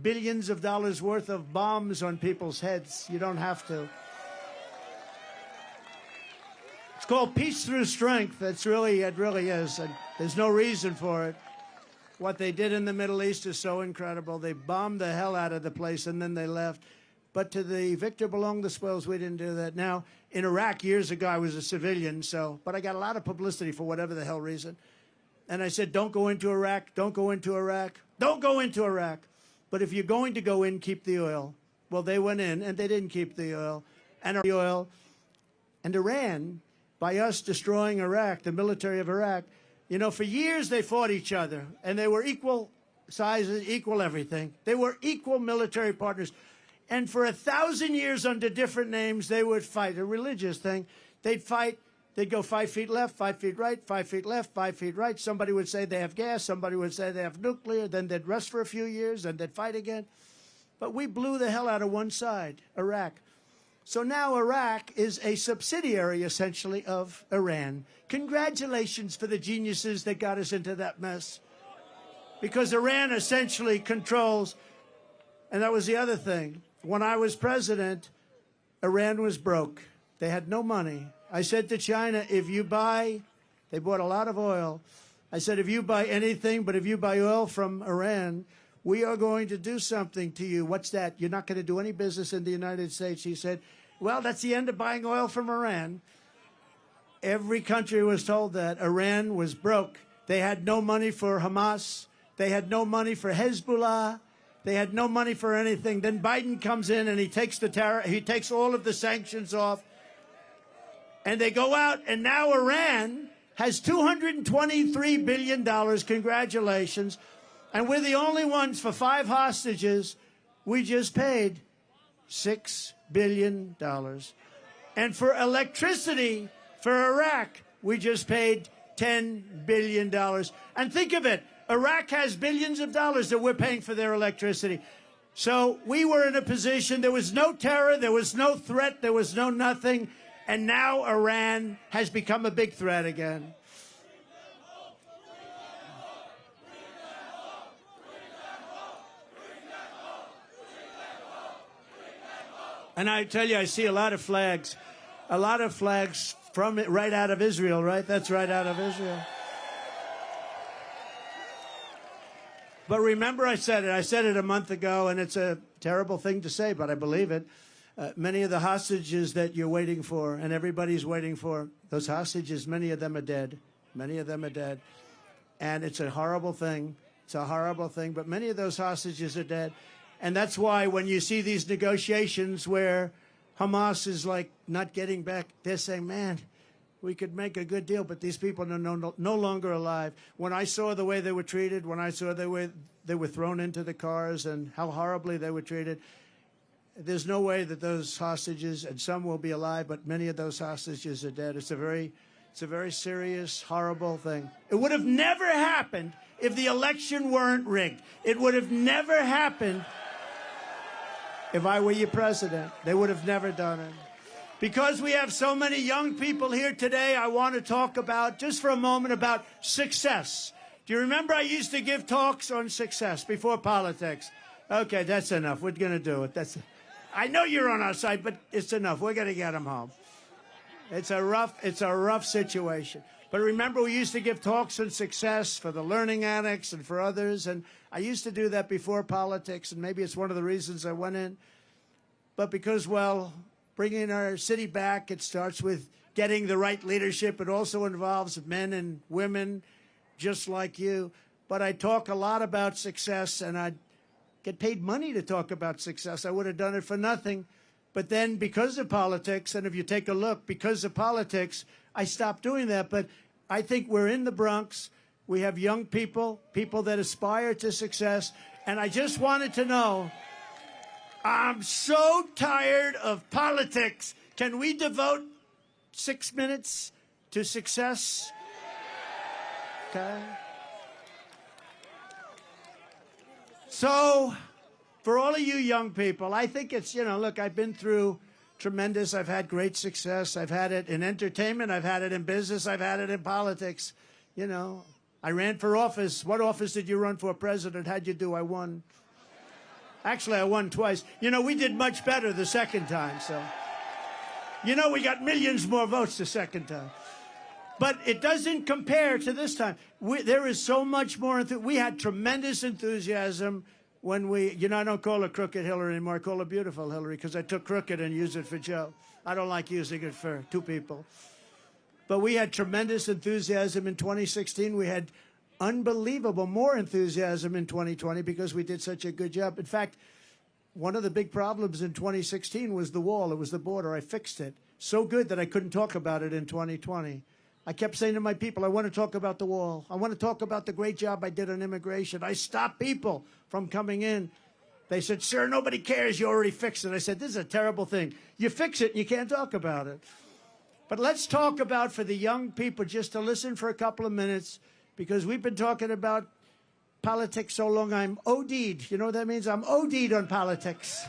billions of dollars worth of bombs on people's heads. You don't have to. It's called peace through strength. It really is. And there's no reason for it. What they did in the Middle East is so incredible. They bombed the hell out of the place, and then they left. But to the victor belong the spoils. We didn't do that. Now, in Iraq, years ago, I was a civilian, but I got a lot of publicity for whatever the hell reason. And I said, don't go into Iraq. Don't go into Iraq. Don't go into Iraq. But if you're going to go in, keep the oil. Well, they went in, and they didn't keep the oil. And Iran, by us destroying Iraq, the military of Iraq, you know, for years they fought each other, and they were equal sizes, equal everything. They were equal military partners. And for 1,000 years under different names, they would fight, a religious thing. They'd fight. They'd go 5 feet left, 5 feet right, 5 feet left, 5 feet right. Somebody would say they have gas. Somebody would say they have nuclear. Then they'd rest for a few years, and they'd fight again. But we blew the hell out of one side, Iraq. So now Iraq is a subsidiary, essentially, of Iran. Congratulations for the geniuses that got us into that mess. Because Iran essentially controls, and that was the other thing. When I was president, Iran was broke. They had no money. I said to China, if you buy, they bought a lot of oil. I said, if you buy anything, but if you buy oil from Iran, we are going to do something to you. What's that? You're not going to do any business in the United States. He said, well, that's the end of buying oil from Iran. Every country was told that. Iran was broke. They had no money for Hamas. They had no money for Hezbollah. They had no money for anything. Then Biden comes in and he takes all of the sanctions off. And they go out, and now Iran has $223 billion. Congratulations. And we're the only ones for 5 hostages. We just paid $6 billion. And for electricity for Iraq, we just paid $10 billion. And think of it. Iraq has billions of dollars that we're paying for their electricity. So we were in a position, there was no terror, there was no threat, there was no nothing. And now Iran has become a big threat again. And I tell you, I see a lot of flags from it, right out of Israel, right? That's right out of Israel. But remember, I said it a month ago, and it's a terrible thing to say, but I believe it. Many of the hostages that you're waiting for, and everybody's waiting for, those hostages, many of them are dead. Many of them are dead. And it's a horrible thing. It's a horrible thing, but many of those hostages are dead. And that's why when you see these negotiations where Hamas is like not getting back, they're saying, man, we could make a good deal, but these people are no longer alive. When I saw the way they were treated, when I saw they were thrown into the cars and how horribly they were treated, there's no way that those hostages, and some will be alive, but many of those hostages are dead. It's a very serious, horrible thing. It would have never happened if the election weren't rigged. It would have never happened if I were your president. They would have never done it. Because we have so many young people here today, I want to talk about, just for a moment, about success. Do you remember I used to give talks on success before politics? Okay, that's enough. We're going to do it. I know you're on our side, but it's enough. We're going to get them home. It's a rough situation. But remember, we used to give talks on success for the learning addicts and for others. And I used to do that before politics, and maybe it's one of the reasons I went in. But because, well, bringing our city back, it starts with getting the right leadership. It also involves men and women just like you. But I talk a lot about success, and I get paid money to talk about success. I would have done it for nothing. But then because of politics, and if you take a look, because of politics, I stopped doing that. But I think we're in the Bronx. We have young people, people that aspire to success. And I just wanted to know, I'm so tired of politics. Can we devote 6 minutes to success? Okay. So, for all of you young people, I think it's, look, I've been through tremendous, I've had great success. I've had it in entertainment, I've had it in business, I've had it in politics. I ran for office. What office did you run for president? How'd you do? I won. Actually, I won twice. We did much better the second time, so. We got millions more votes the second time. But it doesn't compare to this time. There is so much more. We had tremendous enthusiasm when I don't call her Crooked Hillary anymore. I call her Beautiful Hillary because I took crooked and used it for Joe. I don't like using it for two people. But we had tremendous enthusiasm in 2016. We had unbelievable more enthusiasm in 2020 because we did such a good job. In fact, one of the big problems in 2016 was the wall. It was the border. I fixed it. So good that I couldn't talk about it in 2020. I kept saying to my people, I want to talk about the wall. I want to talk about the great job I did on immigration. I stopped people from coming in. They said, sir, nobody cares. You already fixed it. I said, this is a terrible thing. You fix it and you can't talk about it. But let's talk about, for the young people, just to listen for a couple of minutes, because we've been talking about politics so long, I'm OD'd. You know what that means? I'm OD'd on politics.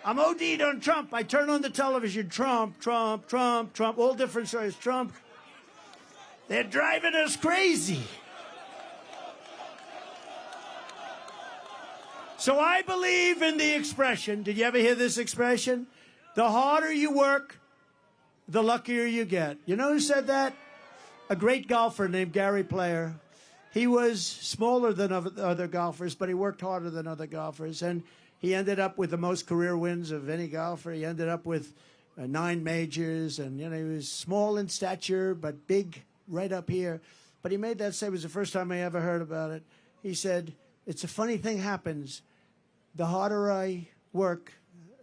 I'm OD'd on Trump. I turn on the television, Trump, Trump, Trump, Trump, all different stories, Trump. They're driving us crazy. So I believe in the expression. Did you ever hear this expression? The harder you work, the luckier you get. You know who said that? A great golfer named Gary Player. He was smaller than other golfers, but he worked harder than other golfers. And he ended up with the most career wins of any golfer. He ended up with 9 majors. And, he was small in stature, but big right up here. But he made that say, it was the first time I ever heard about it. He said, it's a funny thing happens. The harder I work,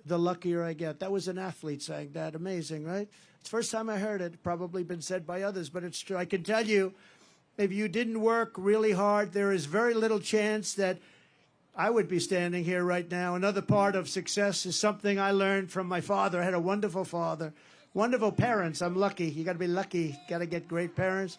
the luckier I get. That was an athlete saying that. Amazing, right? It's the first time I heard it. Probably been said by others, but it's true. I can tell you, if you didn't work really hard, there is very little chance that I would be standing here right now. Another part of success is something I learned from my father. I had a wonderful father. Wonderful parents. I'm lucky. You got to be lucky. Got to get great parents.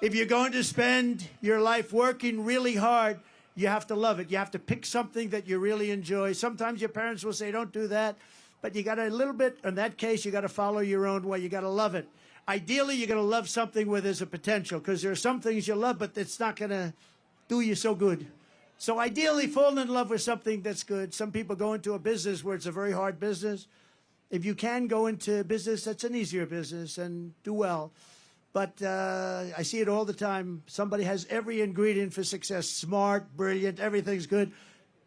If you're going to spend your life working really hard, you have to love it. You have to pick something that you really enjoy. Sometimes your parents will say, don't do that. But you got to, a little bit, in that case, you got to follow your own way. You got to love it. Ideally, you're going to love something where there's a potential, because there are some things you love, but it's not going to do you so good. So ideally, fall in love with something that's good. Some people go into a business where it's a very hard business. If you can go into business, that's an easier business and do well. But I see it all the time. Somebody has every ingredient for success, smart, brilliant, everything's good.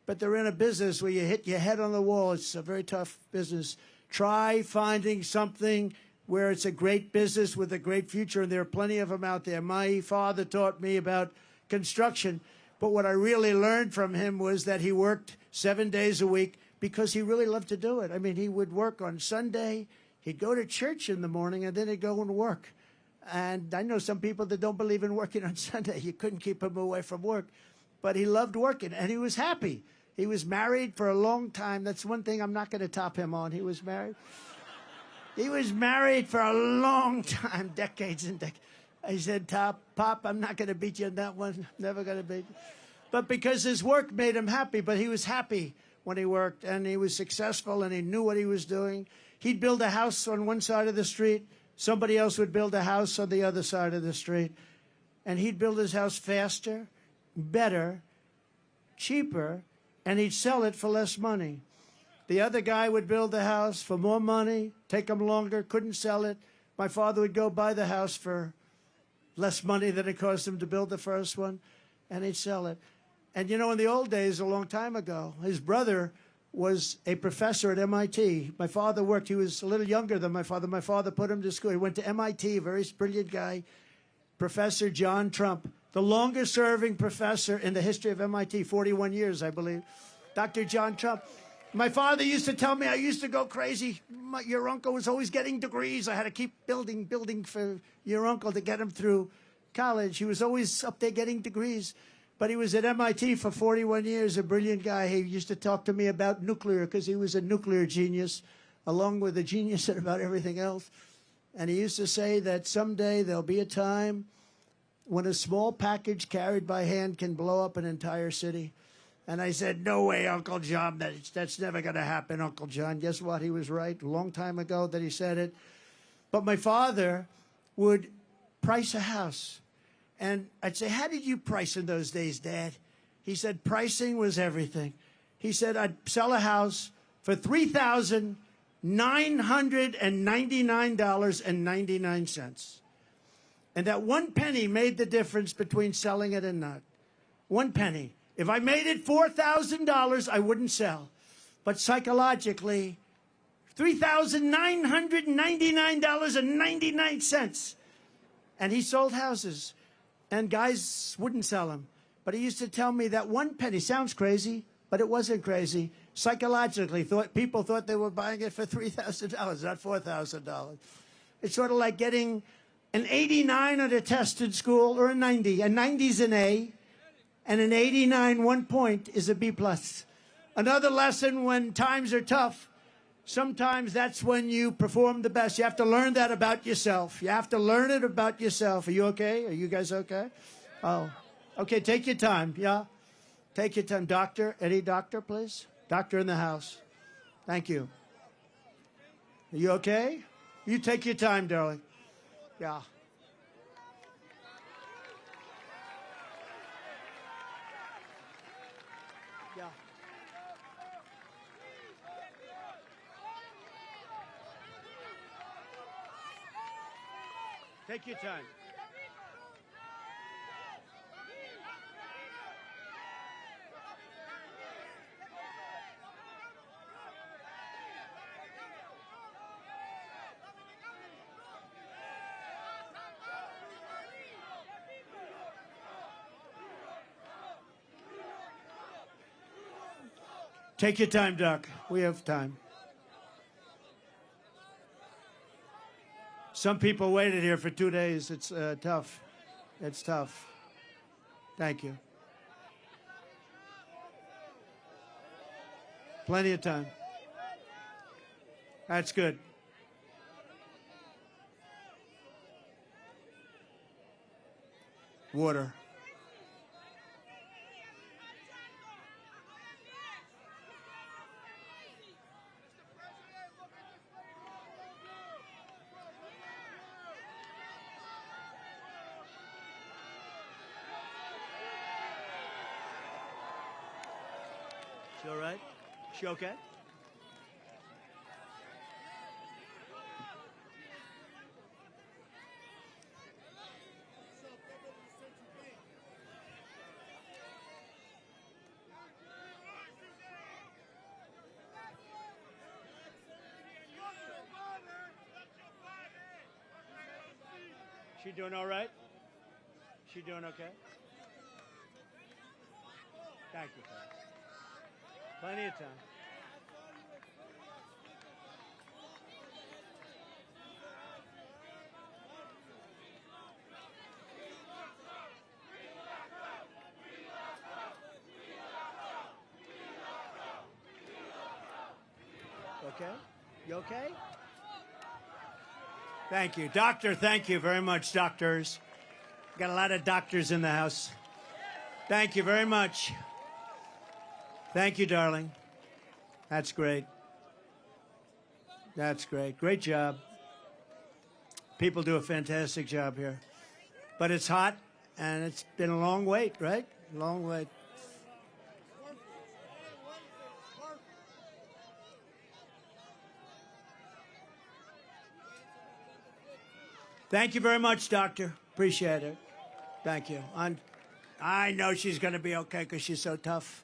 But they're in a business where you hit your head on the wall. It's a very tough business. Try finding something where it's a great business with a great future, and there are plenty of them out there. My father taught me about construction, but what I really learned from him was that he worked 7 days a week because he really loved to do it. I mean, he would work on Sunday, he'd go to church in the morning, and then he'd go and work. And I know some people that don't believe in working on Sunday. You couldn't keep him away from work. But he loved working, and he was happy. He was married for a long time. That's one thing I'm not going to top him on. He was married. He was married for a long time, decades and decades. I said, Pop, I'm not going to beat you on that one. Never going to beat you. But because his work made him happy, but he was happy when he worked, and he was successful, and he knew what he was doing. He'd build a house on one side of the street. Somebody else would build a house on the other side of the street. And he'd build his house faster, better, cheaper, and he'd sell it for less money. The other guy would build the house for more money, take him longer, couldn't sell it. My father would go buy the house for less money than it cost him to build the first one, and he'd sell it. And you know, in the old days, a long time ago, his brother was a professor at MIT. My father worked. He was a little younger than my father. My father put him to school. He went to MIT, a very brilliant guy, Professor John Trump, the longest-serving professor in the history of MIT, 41 years, I believe. Dr. John Trump. My father used to tell me I used to go crazy. Your uncle was always getting degrees. I had to keep building for your uncle to get him through college. He was always up there getting degrees. But he was at MIT for 41 years, a brilliant guy. He used to talk to me about nuclear because he was a nuclear genius, along with a genius at about everything else. And he used to say that someday there'll be a time when a small package carried by hand can blow up an entire city. And I said, no way, Uncle John, that's never going to happen, Uncle John. Guess what? He was right a long time ago that he said it. But my father would price a house. And I'd say, how did you price in those days, Dad? He said, pricing was everything. He said, I'd sell a house for $3,999.99. And that one penny made the difference between selling it and not. One penny. If I made it $4,000, I wouldn't sell. But psychologically, $3,999.99. And he sold houses. And guys wouldn't sell them. But he used to tell me that one penny, sounds crazy, but it wasn't crazy. Psychologically, people thought they were buying it for $3,000, not $4,000. It's sort of like getting an 89 on a test in school or a 90. A 90's an A, and an 89, 1 point, is a B+. Another lesson: when times are tough, sometimes that's when you perform the best. You have to learn that about yourself. You have to learn it about yourself. Are you okay? Are you guys okay? Oh, okay, take your time, yeah? Take your time. Doctor, any doctor, please? Doctor in the house. Thank you. Are you okay? You take your time, darling. Yeah. Yeah. Take your time. Take your time, Doc. We have time. Some people waited here for 2 days. It's tough. It's tough. Thank you. Plenty of time. That's good. Water. She all right? She okay? She doing all right? She doing okay? Thank you, Pat. Plenty of time. Okay? You okay? Thank you. Doctor, thank you very much, doctors. Got a lot of doctors in the house. Thank you very much. Thank you, darling. That's great. That's great. Great job. People do a fantastic job here. But it's hot, and it's been a long wait, right? Long wait. Thank you very much, Doctor. Appreciate it. Thank you. I know she's going to be okay because she's so tough.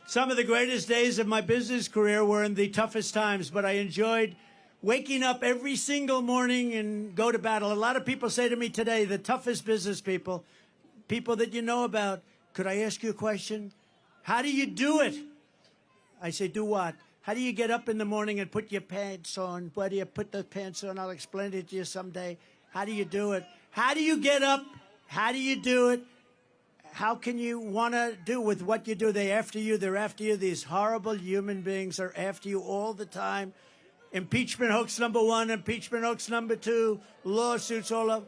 Some of the greatest days of my business career were in the toughest times, but I enjoyed waking up every single morning and go to battle. A lot of people say to me today, the toughest business people, people that you know about, could I ask you a question? How do you do it? I say, do what? How do you get up in the morning and put your pants on? Where do you put the pants on? I'll explain it to you someday. How do you do it? How do you get up? How do you do it? How can you want to do with what you do? They're after you. They're after you. These horrible human beings are after you all the time. Impeachment hoax number one, impeachment hoax number two, lawsuits all over.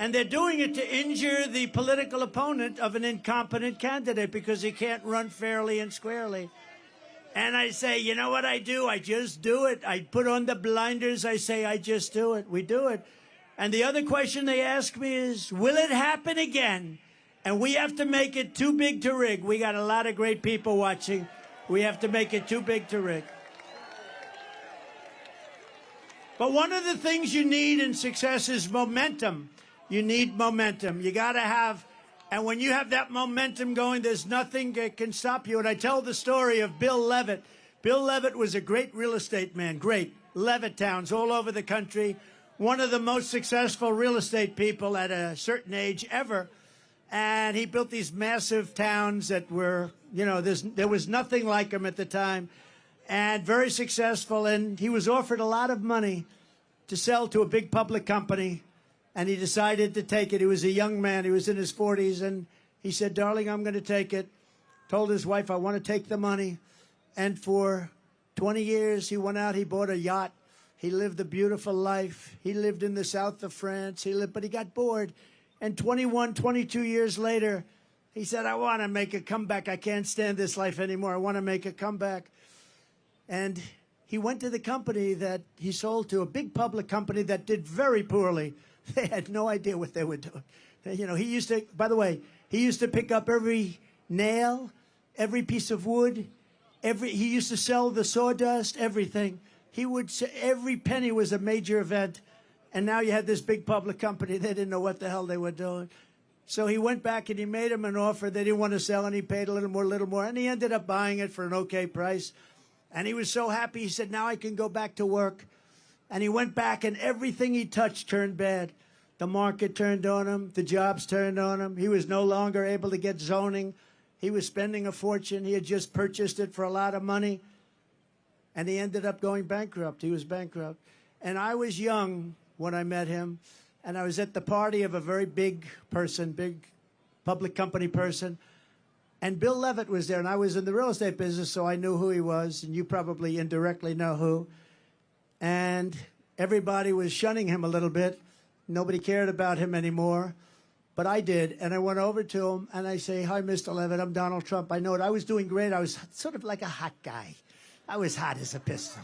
And they're doing it to injure the political opponent of an incompetent candidate because he can't run fairly and squarely. And I say, you know what I do? I just do it. I put on the blinders. I say, I just do it. We do it. And the other question they ask me is, will it happen again? And we have to make it too big to rig. We got a lot of great people watching. We have to make it too big to rig. But one of the things you need in success is momentum. You need momentum. You got to have, and when you have that momentum going, there's nothing that can stop you. And I tell the story of Bill Levitt. Bill Levitt was a great real estate man, great. Levitt towns all over the country. One of the most successful real estate people at a certain age ever. And he built these massive towns that were, you know, there was nothing like him at the time. And very successful. And he was offered a lot of money to sell to a big public company. And he decided to take it. He was a young man. He was in his 40s. And he said, darling, I'm going to take it. Told his wife, I want to take the money. And for 20 years, he went out. He bought a yacht. He lived a beautiful life. He lived in the south of France. But he got bored. And 21, 22 years later, he said, I want to make a comeback. I can't stand this life anymore. I want to make a comeback. And he went to the company that he sold to, a big public company that did very poorly. They had no idea what they were doing. You know, he used to, by the way, he used to pick up every nail, every piece of wood, he used to sell the sawdust, everything. Every penny was a major event. And now you had this big public company. They didn't know what the hell they were doing. So he went back and he made him an offer. They didn't want to sell, and he paid a little more. And he ended up buying it for an okay price. And he was so happy. He said, now I can go back to work. And he went back, and everything he touched turned bad. The market turned on him. The jobs turned on him. He was no longer able to get zoning. He was spending a fortune. He had just purchased it for a lot of money. And he ended up going bankrupt. He was bankrupt. And I was young when I met him, and I was at the party of a very big person, big public company person, and Bill Levitt was there, and I was in the real estate business, so I knew who he was, and you probably indirectly know who. And everybody was shunning him a little bit. Nobody cared about him anymore, but I did, and I went over to him, and I say, hi, Mr. Levitt, I'm Donald Trump. I know it. I was doing great. I was sort of like a hot guy. I was hot as a pistol.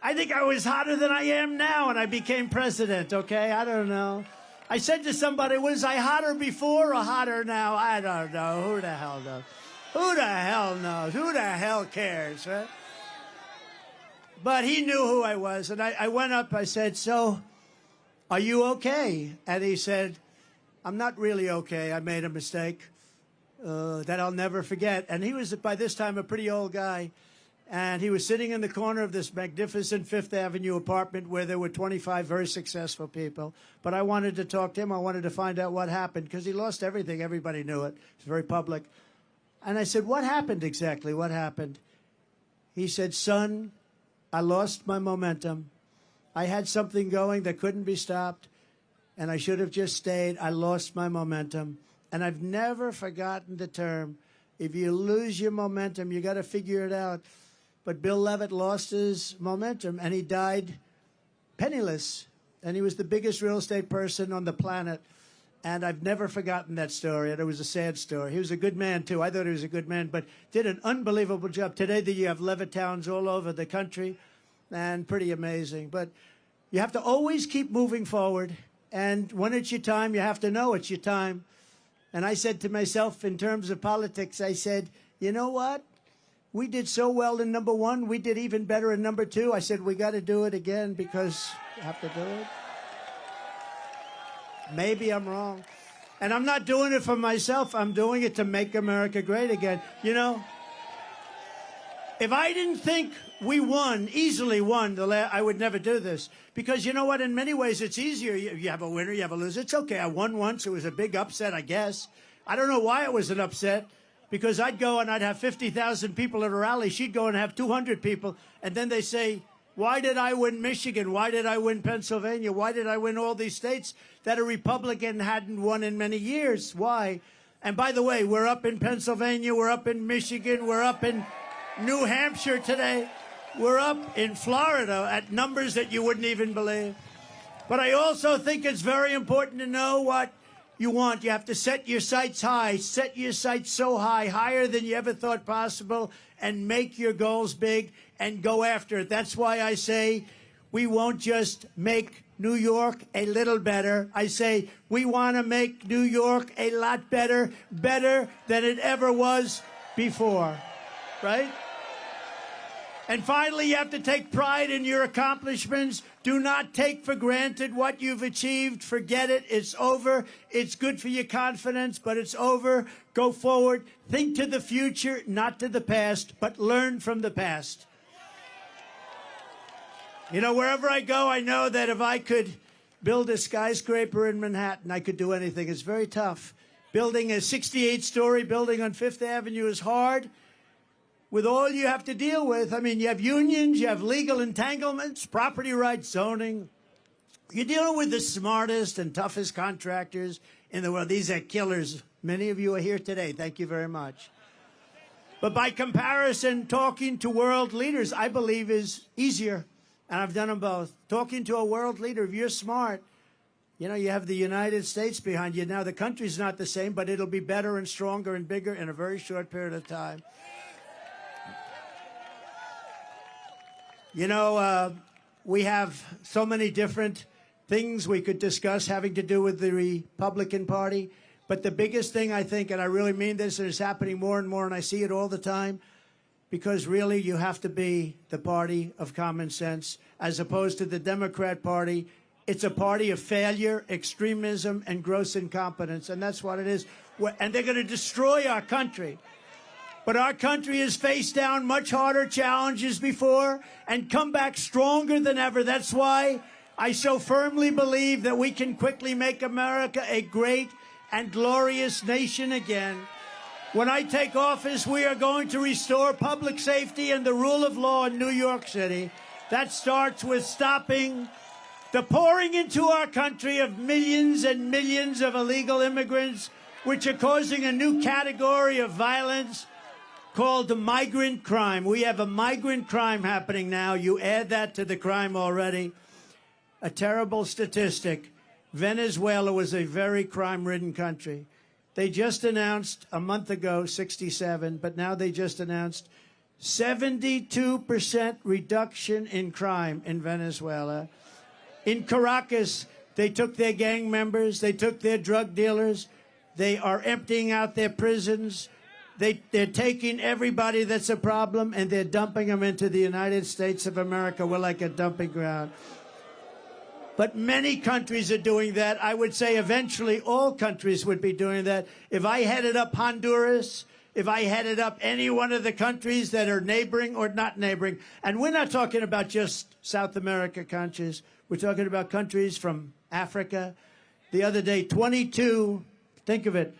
I think I was hotter than I am now, and I became president, okay? I don't know. I said to somebody, was I hotter before or hotter now? I don't know. Who the hell knows? Who the hell knows? Who the hell cares, right? But he knew who I was, and I went up. I said, so, are you okay? And he said, I'm not really okay. I made a mistake that I'll never forget. And he was, by this time, a pretty old guy. And he was sitting in the corner of this magnificent Fifth Avenue apartment where there were 25 very successful people. But I wanted to talk to him. I wanted to find out what happened because he lost everything. Everybody knew it. It's very public. And I said, what happened exactly? What happened? He said, son, I lost my momentum. I had something going that couldn't be stopped, and I should have just stayed. I lost my momentum. And I've never forgotten the term. If you lose your momentum, you got to figure it out. But Bill Levitt lost his momentum, and he died penniless. And he was the biggest real estate person on the planet. And I've never forgotten that story. And it was a sad story. He was a good man, too. I thought he was a good man, but did an unbelievable job. Today, you have Levitt towns all over the country, and pretty amazing. But you have to always keep moving forward. And when it's your time, you have to know it's your time. And I said to myself, in terms of politics, I said, you know what? We did so well in number one. We did even better in number two. I said, we got to do it again because you have to do it. Maybe I'm wrong. And I'm not doing it for myself. I'm doing it to make America great again. You know, if I didn't think we won, easily won, I would never do this. Because you know what? In many ways, it's easier. You have a winner, you have a loser. It's okay. I won once. It was a big upset, I guess. I don't know why it was an upset. Because I'd go and I'd have 50,000 people at a rally. She'd go and have 200 people. And then they say, why did I win Michigan? Why did I win Pennsylvania? Why did I win all these states that a Republican hadn't won in many years? Why? And by the way, we're up in Pennsylvania. We're up in Michigan. We're up in New Hampshire today. We're up in Florida at numbers that you wouldn't even believe. But I also think it's very important to know what you want. You have to set your sights high. Set your sights so high, higher than you ever thought possible, and make your goals big and go after it. That's why I say we won't just make New York a little better. I say we want to make New York a lot better, better than it ever was before, right? And finally, you have to take pride in your accomplishments. Do not take for granted what you've achieved. Forget it. It's over. It's good for your confidence, but it's over. Go forward. Think to the future, not to the past, but learn from the past. You know, wherever I go, I know that if I could build a skyscraper in Manhattan, I could do anything. It's very tough. Building a 68-story building on Fifth Avenue is hard. With all you have to deal with, I mean, you have unions, you have legal entanglements, property rights, zoning. You're dealing with the smartest and toughest contractors in the world. These are killers. Many of you are here today. Thank you very much. But by comparison, talking to world leaders, I believe, is easier. And I've done them both. Talking to a world leader, if you're smart, you know, you have the United States behind you. Now, the country's not the same, but it'll be better and stronger and bigger in a very short period of time. You know, we have so many different things we could discuss having to do with the Republican Party. But the biggest thing, I think, and I really mean this, and it's happening more and more, and I see it all the time, because really you have to be the party of common sense as opposed to the Democrat Party. It's a party of failure, extremism, and gross incompetence, and that's what it is. And they're going to destroy our country. But our country has faced down much harder challenges before and come back stronger than ever. That's why I so firmly believe that we can quickly make America a great and glorious nation again. When I take office, we are going to restore public safety and the rule of law in New York City. That starts with stopping the pouring into our country of millions and millions of illegal immigrants, which are causing a new category of violence called migrant crime. We have a migrant crime happening now. You add that to the crime already. A terrible statistic. Venezuela was a very crime-ridden country. They just announced a month ago 67, but now they just announced 72% reduction in crime in Venezuela. In Caracas, they took their gang members, they took their drug dealers, they are emptying out their prisons. They're taking everybody that's a problem and they're dumping them into the United States of America. We're like a dumping ground. But many countries are doing that. I would say eventually all countries would be doing that. If I headed up Honduras, if I headed up any one of the countries that are neighboring or not neighboring, and we're not talking about just South America countries. We're talking about countries from Africa. The other day, 22, think of it,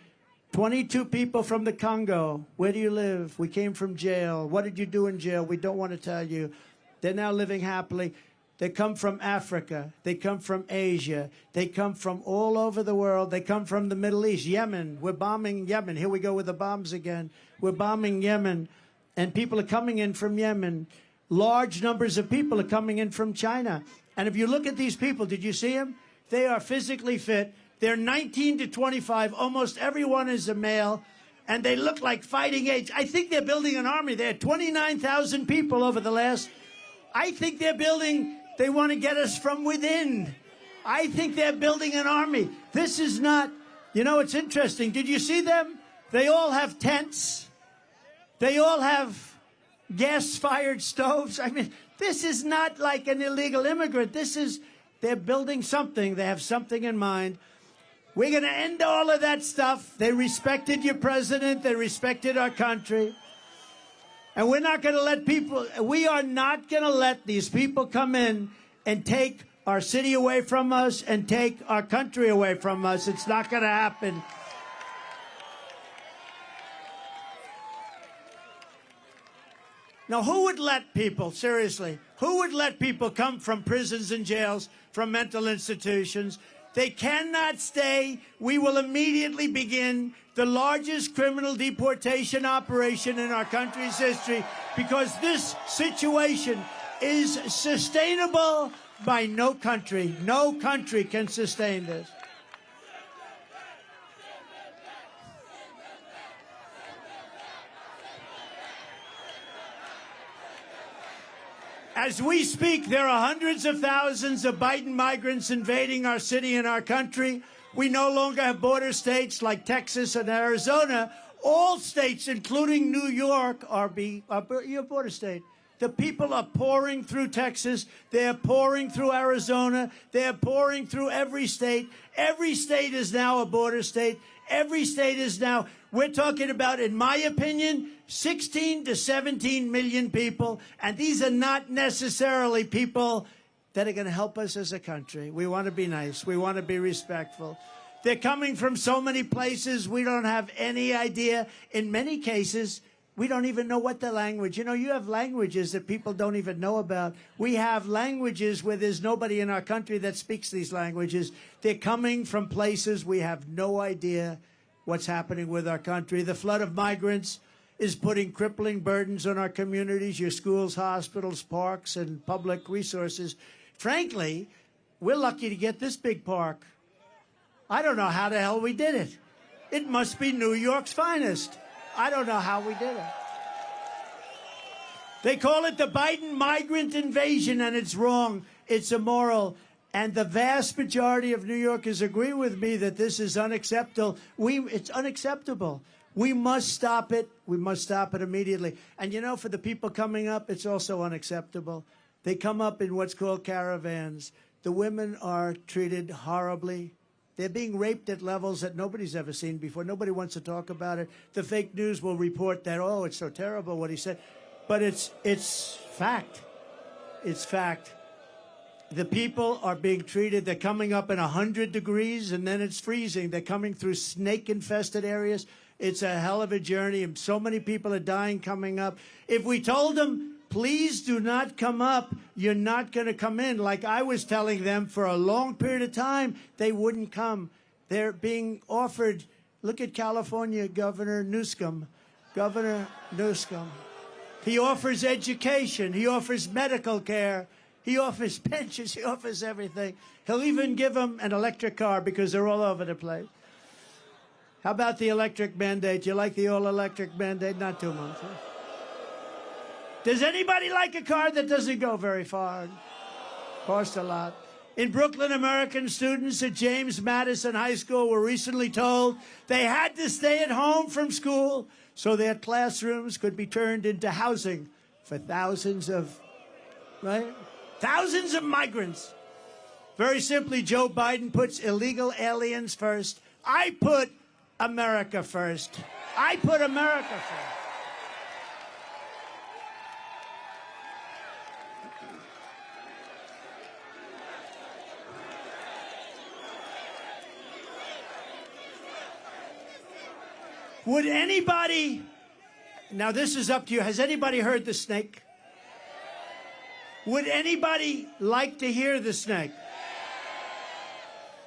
22 people from the Congo. Where do you live? We came from jail. What did you do in jail? We don't want to tell you. They're now living happily. They come from Africa. They come from Asia. They come from all over the world. They come from the Middle East. Yemen. We're bombing Yemen. Here we go with the bombs again. We're bombing Yemen. And people are coming in from Yemen. Large numbers of people are coming in from China. And if you look at these people, did you see them? They are physically fit. They're 19 to 25. Almost everyone is a male. And they look like fighting age. I think they're building an army. They had 29,000 people over the last... I think they're building... They want to get us from within. I think they're building an army. This is not... You know, it's interesting. Did you see them? They all have tents. They all have gas-fired stoves. I mean, this is not like an illegal immigrant. This is... They're building something. They have something in mind. We're going to end all of that stuff. They respected your president. They respected our country. And we're not going to let people, we are not going to let these people come in and take our city away from us and take our country away from us. It's not going to happen. Now, who would let people, seriously, who would let people come from prisons and jails, from mental institutions? They cannot stay. We will immediately begin the largest criminal deportation operation in our country's history because this situation is sustainable by no country. No country can sustain this. As we speak, there are hundreds of thousands of Biden migrants invading our city and our country. We no longer have border states like Texas and Arizona. All states, including New York, are your border state. The people are pouring through Texas. They're pouring through Arizona. They're pouring through every state. Every state is now a border state. Every state is now, we're talking about, in my opinion, 16 to 17 million people. And these are not necessarily people that are going to help us as a country. We want to be nice. We want to be respectful. They're coming from so many places we don't have any idea. In many cases, we don't even know what the language. You know, you have languages that people don't even know about. We have languages where there's nobody in our country that speaks these languages. They're coming from places we have no idea what's happening with our country. The flood of migrants is putting crippling burdens on our communities, your schools, hospitals, parks, and public resources. Frankly, we're lucky to get this big park. I don't know how the hell we did it. It must be New York's finest. I don't know how we did it. They call it the Biden migrant invasion, and it's wrong. It's immoral. And the vast majority of New Yorkers agree with me that this is unacceptable. It's unacceptable. We must stop it. We must stop it immediately. And, you know, for the people coming up, it's also unacceptable. They come up in what's called caravans. The women are treated horribly. They're being raped at levels that nobody's ever seen before. Nobody wants to talk about it. The fake news will report that, oh, it's so terrible what he said. But it's fact. It's fact. The people are being treated. They're coming up in 100 degrees, and then it's freezing. They're coming through snake-infested areas. It's a hell of a journey, and so many people are dying coming up. If we told them, please do not come up, you're not going to come in, like I was telling them for a long period of time, they wouldn't come. They're being offered, look at California Governor Newsom. Governor Newsom. He offers education. He offers medical care. He offers pensions. He offers everything. He'll even give them an electric car because they're all over the place. How about the electric mandate? You like the all-electric mandate? Not too much. Huh? Does anybody like a car that doesn't go very far? Costs a lot. In Brooklyn, American students at James Madison High School were recently told they had to stay at home from school so their classrooms could be turned into housing for thousands of, right? Thousands of migrants. Very simply, Joe Biden puts illegal aliens first. I put America first. I put America first. Would anybody, now this is up to you, has anybody heard the snake? Would anybody like to hear the snake?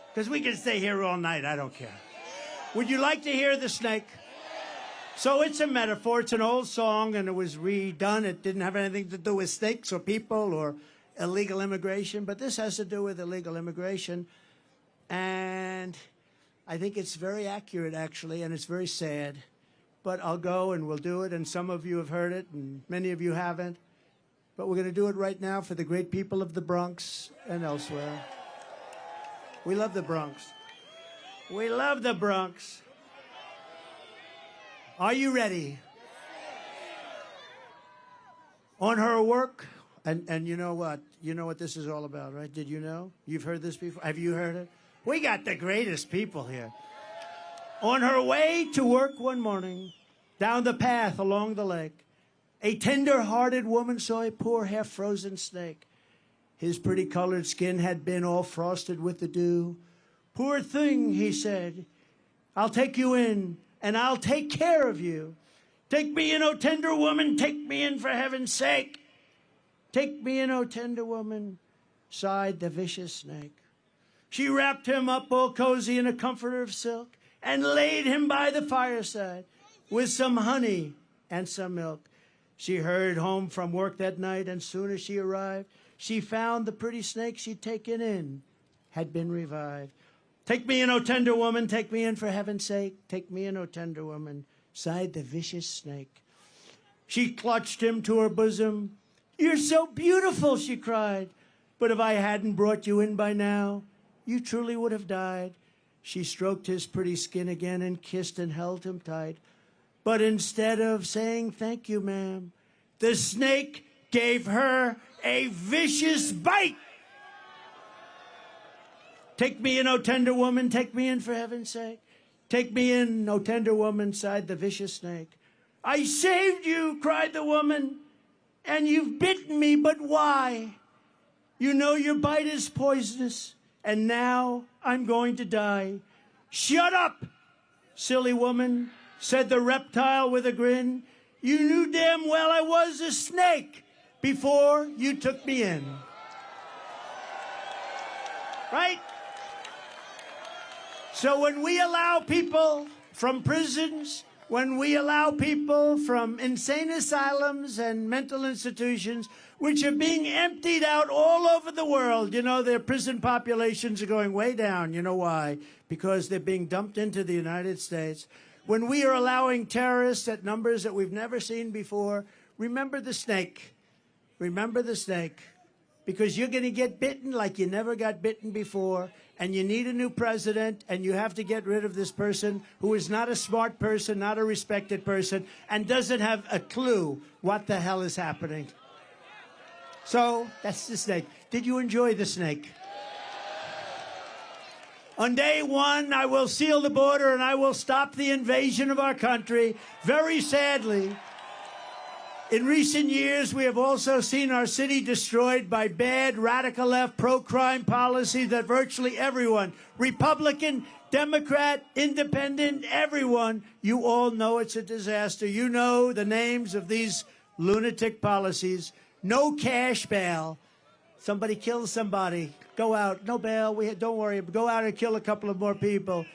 Because we can stay here all night, I don't care. Would you like to hear the snake? So it's a metaphor, it's an old song, and it was redone. It didn't have anything to do with snakes or people or illegal immigration, but this has to do with illegal immigration. And I think it's very accurate, actually, and it's very sad. But I'll go and we'll do it, and some of you have heard it, and many of you haven't. But we're going to do it right now for the great people of the Bronx and elsewhere. We love the Bronx. We love the Bronx. Are you ready? On her work, and you know what? You know what this is all about, right? Did you know? You've heard this before? Have you heard it? We got the greatest people here. On her way to work one morning, down the path along the lake, a tender-hearted woman saw a poor half-frozen snake. His pretty colored skin had been all frosted with the dew. Poor thing, he said, I'll take you in, and I'll take care of you. Take me in, O tender woman, take me in for heaven's sake. Take me in, O tender woman, sighed the vicious snake. She wrapped him up all cozy in a comforter of silk and laid him by the fireside with some honey and some milk. She hurried home from work that night, and soon as she arrived, she found the pretty snake she'd taken in had been revived. Take me in, O tender woman, take me in for heaven's sake. Take me in, O tender woman, sighed the vicious snake. She clutched him to her bosom. You're so beautiful, she cried. But if I hadn't brought you in by now, you truly would have died. She stroked his pretty skin again and kissed and held him tight. But instead of saying thank you, ma'am, the snake gave her a vicious bite. Take me in, O tender woman, take me in for heaven's sake. Take me in, O tender woman, sighed the vicious snake. I saved you, cried the woman, and you've bitten me, but why? You know your bite is poisonous, and now I'm going to die. Shut up, silly woman, said the reptile with a grin. You knew damn well I was a snake before you took me in. Right? So when we allow people from prisons, when we allow people from insane asylums and mental institutions, which are being emptied out all over the world, you know, their prison populations are going way down. You know why? Because they're being dumped into the United States. When we are allowing terrorists at numbers that we've never seen before, remember the snake. Remember the snake. Because you're going to get bitten like you never got bitten before, and you need a new president, and you have to get rid of this person who is not a smart person, not a respected person, and doesn't have a clue what the hell is happening. So, that's the snake. Did you enjoy the snake? On day one, I will seal the border, and I will stop the invasion of our country. Very sadly, in recent years, we have also seen our city destroyed by bad, radical left, pro-crime policy that virtually everyone, Republican, Democrat, Independent, everyone, you all know it's a disaster. You know the names of these lunatic policies. No cash bail. Somebody kills somebody. Go out. No bail. Don't worry. Go out and kill a couple of more people.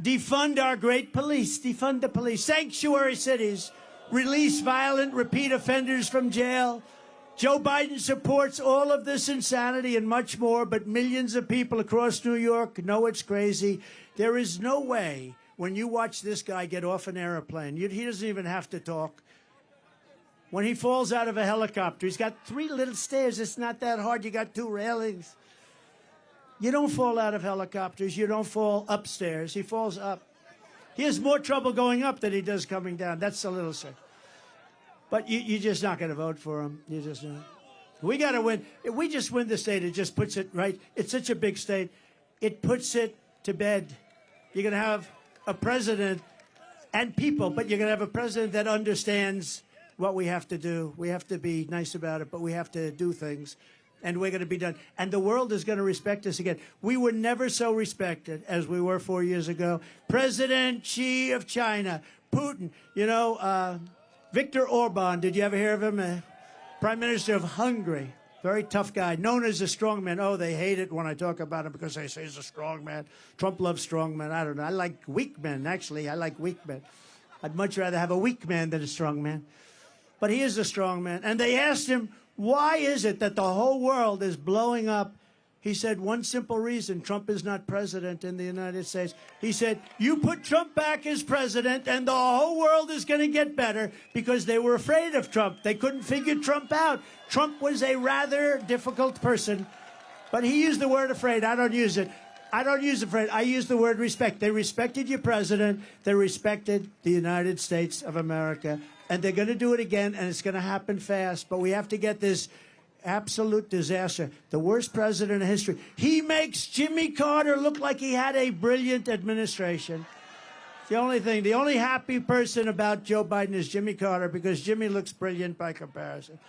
Defund our great police. Defund the police. Sanctuary cities. Release violent repeat offenders from jail. Joe Biden supports all of this insanity and much more, but millions of people across New York know it's crazy. There is no way when you watch this guy get off an airplane, he doesn't even have to talk. When he falls out of a helicopter, he's got 3 little stairs. It's not that hard. You got 2 railings. You don't fall out of helicopters. You don't fall upstairs. He falls up. He has more trouble going up than he does coming down. That's a little sick. But you're just not going to vote for him. You're just not. We got to win. If we just win the state, it just puts it right. It's such a big state. It puts it to bed. You're going to have a president and people, but you're going to have a president that understands what we have to do. We have to be nice about it, but we have to do things. And we're going to be done. And the world is going to respect us again. We were never so respected as we were 4 years ago. President Xi of China, Putin, Viktor Orban, did you ever hear of him? Prime Minister of Hungary, very tough guy, known as a strong man. Oh, they hate it when I talk about him because they say he's a strong man. Trump loves strong men. I don't know. I like weak men, actually. I like weak men. I'd much rather have a weak man than a strong man. But he is a strong man. And they asked him, why is it that the whole world is blowing up? He said, one simple reason, Trump is not president in the United States. He said, you put Trump back as president and the whole world is going to get better, because they were afraid of Trump. They couldn't figure Trump out. Trump was a rather difficult person, but he used the word afraid. I don't use it. I don't use afraid. I use the word respect. They respected your president. They respected the United States of America. And they're going to do it again, and it's going to happen fast. But we have to get this Absolute disaster. The worst president in history. He makes Jimmy Carter look like he had a brilliant administration. The only thing, the only happy person about Joe Biden is Jimmy Carter, because Jimmy looks brilliant by comparison.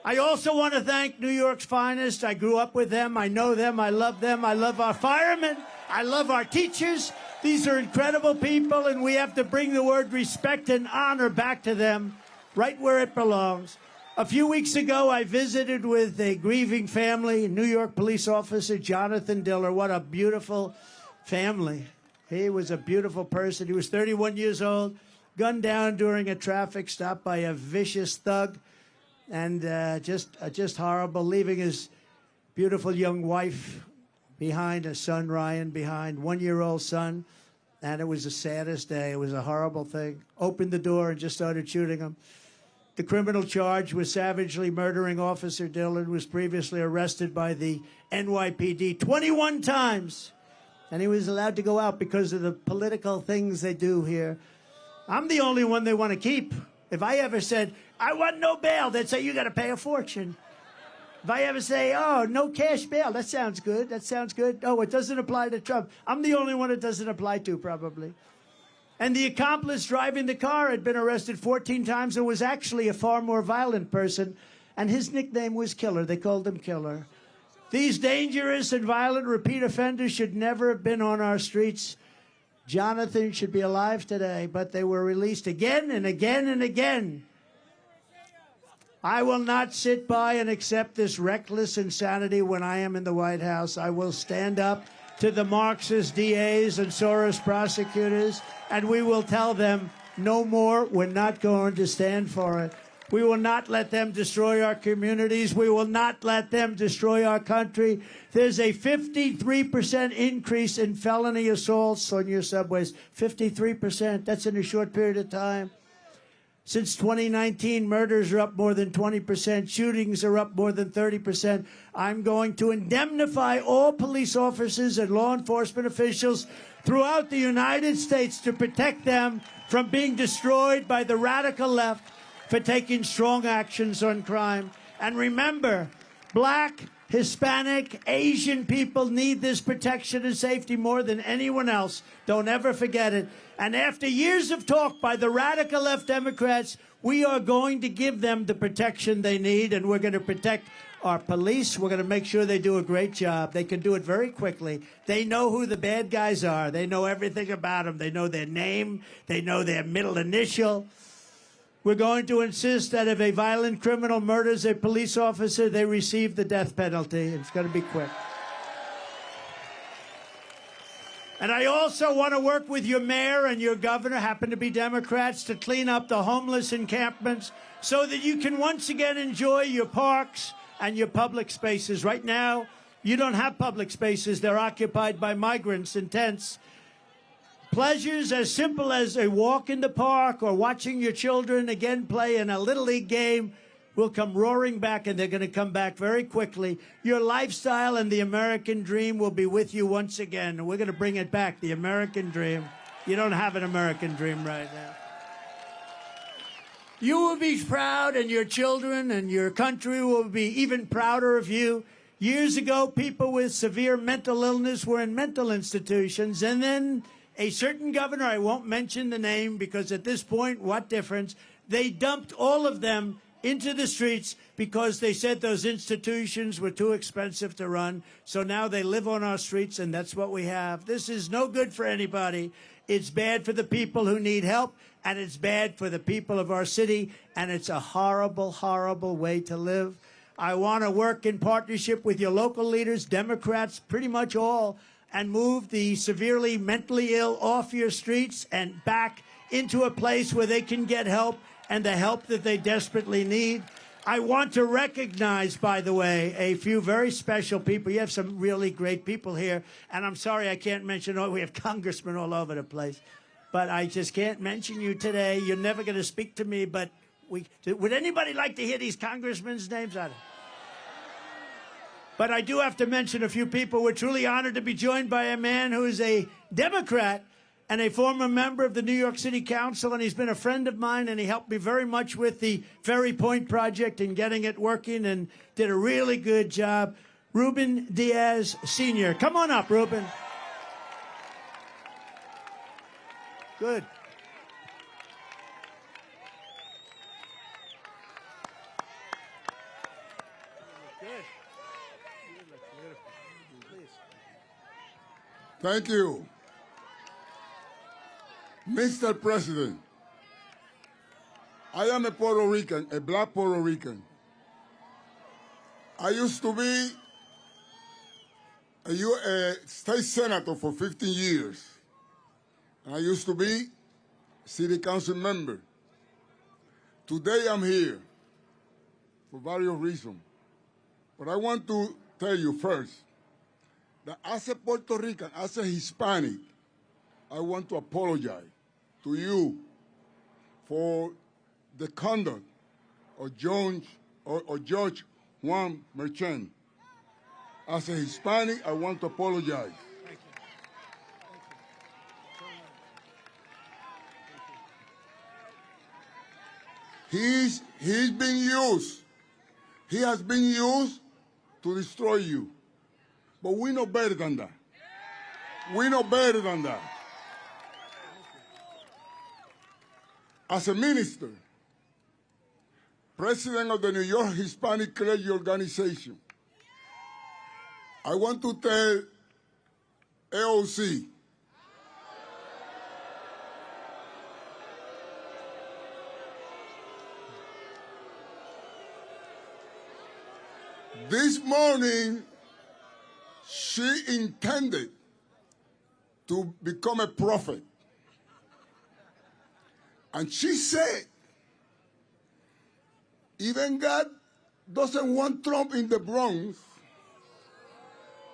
I also want to thank New York's finest. I grew up with them. I know them. I love them. I love our firemen. I love our teachers. These are incredible people, and we have to bring the word respect and honor back to them, right where it belongs. A few weeks ago, I visited with a grieving family, New York police officer Jonathan Diller. What a beautiful family. He was a beautiful person. He was 31 years old, gunned down during a traffic stop by a vicious thug, and just horrible, leaving his beautiful young wife behind, a son, Ryan, behind, 1-year-old son. And it was the saddest day. It was a horrible thing. Opened the door and just started shooting him. The criminal charge was savagely murdering Officer Dillon, was previously arrested by the NYPD 21 times. And he was allowed to go out because of the political things they do here. I'm the only one they want to keep. If I ever said, I want no bail, they'd say, you got to pay a fortune. If I ever say, oh, no cash bail, that sounds good, that sounds good. Oh, it doesn't apply to Trump. I'm the only one it doesn't apply to, probably. And the accomplice driving the car had been arrested 14 times and was actually a far more violent person. And his nickname was Killer. They called him Killer. These dangerous and violent repeat offenders should never have been on our streets. Jonathan should be alive today, but they were released again and again and again. I will not sit by and accept this reckless insanity when I am in the White House. I will stand up to the Marxist DAs and Soros prosecutors, and we will tell them no more. We're not going to stand for it. We will not let them destroy our communities. We will not let them destroy our country. There's a 53% increase in felony assaults on your subways. 53%. That's in a short period of time. Since 2019, murders are up more than 20%. Shootings are up more than 30%. I'm going to indemnify all police officers and law enforcement officials throughout the United States to protect them from being destroyed by the radical left for taking strong actions on crime. And remember, Black, Hispanic, Asian people need this protection and safety more than anyone else. Don't ever forget it. And after years of talk by the radical left Democrats, we are going to give them the protection they need, and we're going to protect our police. We're going to make sure they do a great job. They can do it very quickly. They know who the bad guys are. They know everything about them. They know their name. They know their middle initial. We're going to insist that if a violent criminal murders a police officer, they receive the death penalty. It's going to be quick. And I also want to work with your mayor and your governor, happen to be Democrats, to clean up the homeless encampments so that you can once again enjoy your parks and your public spaces. Right now, you don't have public spaces. They're occupied by migrants in tents. Pleasures as simple as a walk in the park or watching your children again play in a Little League game will come roaring back, and they're going to come back very quickly. Your lifestyle and the American dream will be with you once again. We're going to bring it back, the American dream. You don't have an American dream right now. You will be proud, and your children and your country will be even prouder of you. Years ago, people with severe mental illness were in mental institutions, and then a certain governor, I won't mention the name because at this point, what difference? They dumped all of them into the streets because they said those institutions were too expensive to run. So now they live on our streets, and that's what we have. This is no good for anybody. It's bad for the people who need help, and it's bad for the people of our city, and it's a horrible, horrible way to live. I want to work in partnership with your local leaders, Democrats, pretty much all, and move the severely mentally ill off your streets and back into a place where they can get help and the help that they desperately need. I want to recognize, by the way, a few very special people. You have some really great people here, and I'm sorry I can't mention all. We have congressmen all over the place, but I just can't mention you today. You're never going to speak to me, but would anybody like to hear these congressmen's names? But I do have to mention a few people. We're truly honored to be joined by a man who is a Democrat and a former member of the New York City Council, and he's been a friend of mine, and he helped me very much with the Ferry Point project and getting it working, and did a really good job. Ruben Diaz Sr. Come on up, Ruben. Good. Thank you. Mr. President, I am a Puerto Rican, a black Puerto Rican. I used to be a state senator for 15 years. And I used to be city council member. Today I'm here for various reasons. But I want to tell you first that as a Puerto Rican, as a Hispanic, I want to apologize to you for the conduct of Judge Juan Merchan. As a Hispanic, I want to apologize. Thank you. He's been used. He has been used to destroy you. But we know better than that. We know better than that. As a minister, president of the New York Hispanic Clergy Organization, I want to tell AOC this morning she intended to become a prophet. And she said, even God doesn't want Trump in the Bronx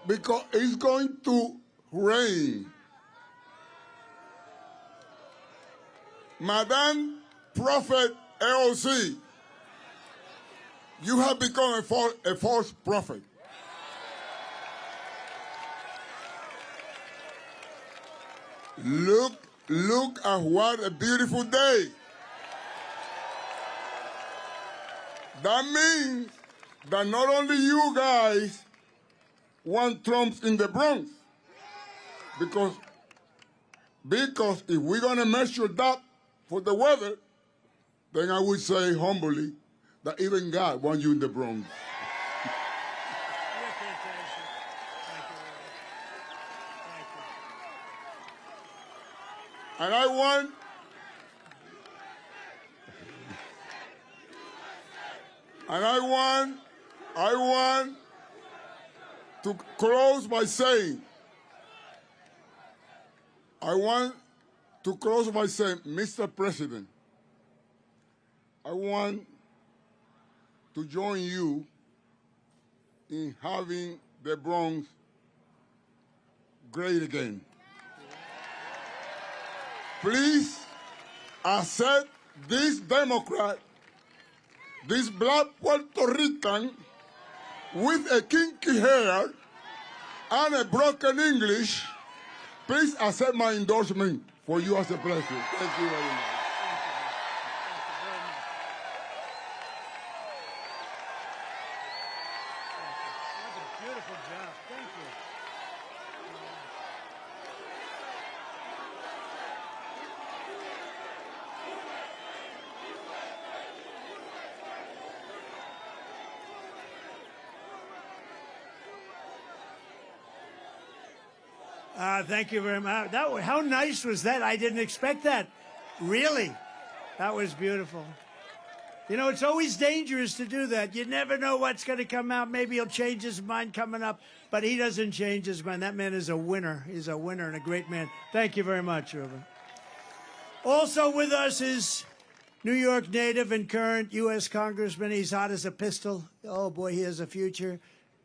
because it's going to rain. Madam Prophet AOC, you have become a false prophet. Look at what a beautiful day. That means that not only you guys want Trump in the Bronx, because if we're going to measure that for the weather, then I would say humbly that even God wants you in the Bronx. And I want to close by saying, Mr. President, I want to join you in having the Bronx great again. Please accept this Democrat, this black Puerto Rican with a kinky hair and a broken English. Please accept my endorsement for you as a president. Thank you very much. Beautiful job. Thank you. Thank you very much. How nice was that? I didn't expect that. Really? That was beautiful. You know, it's always dangerous to do that. You never know what's going to come out. Maybe he'll change his mind coming up, but he doesn't change his mind. That man is a winner. He's a winner and a great man. Thank you very much, Ruben. Also with us is New York native and current U.S. Congressman. He's hot as a pistol. Oh, boy, he has a future.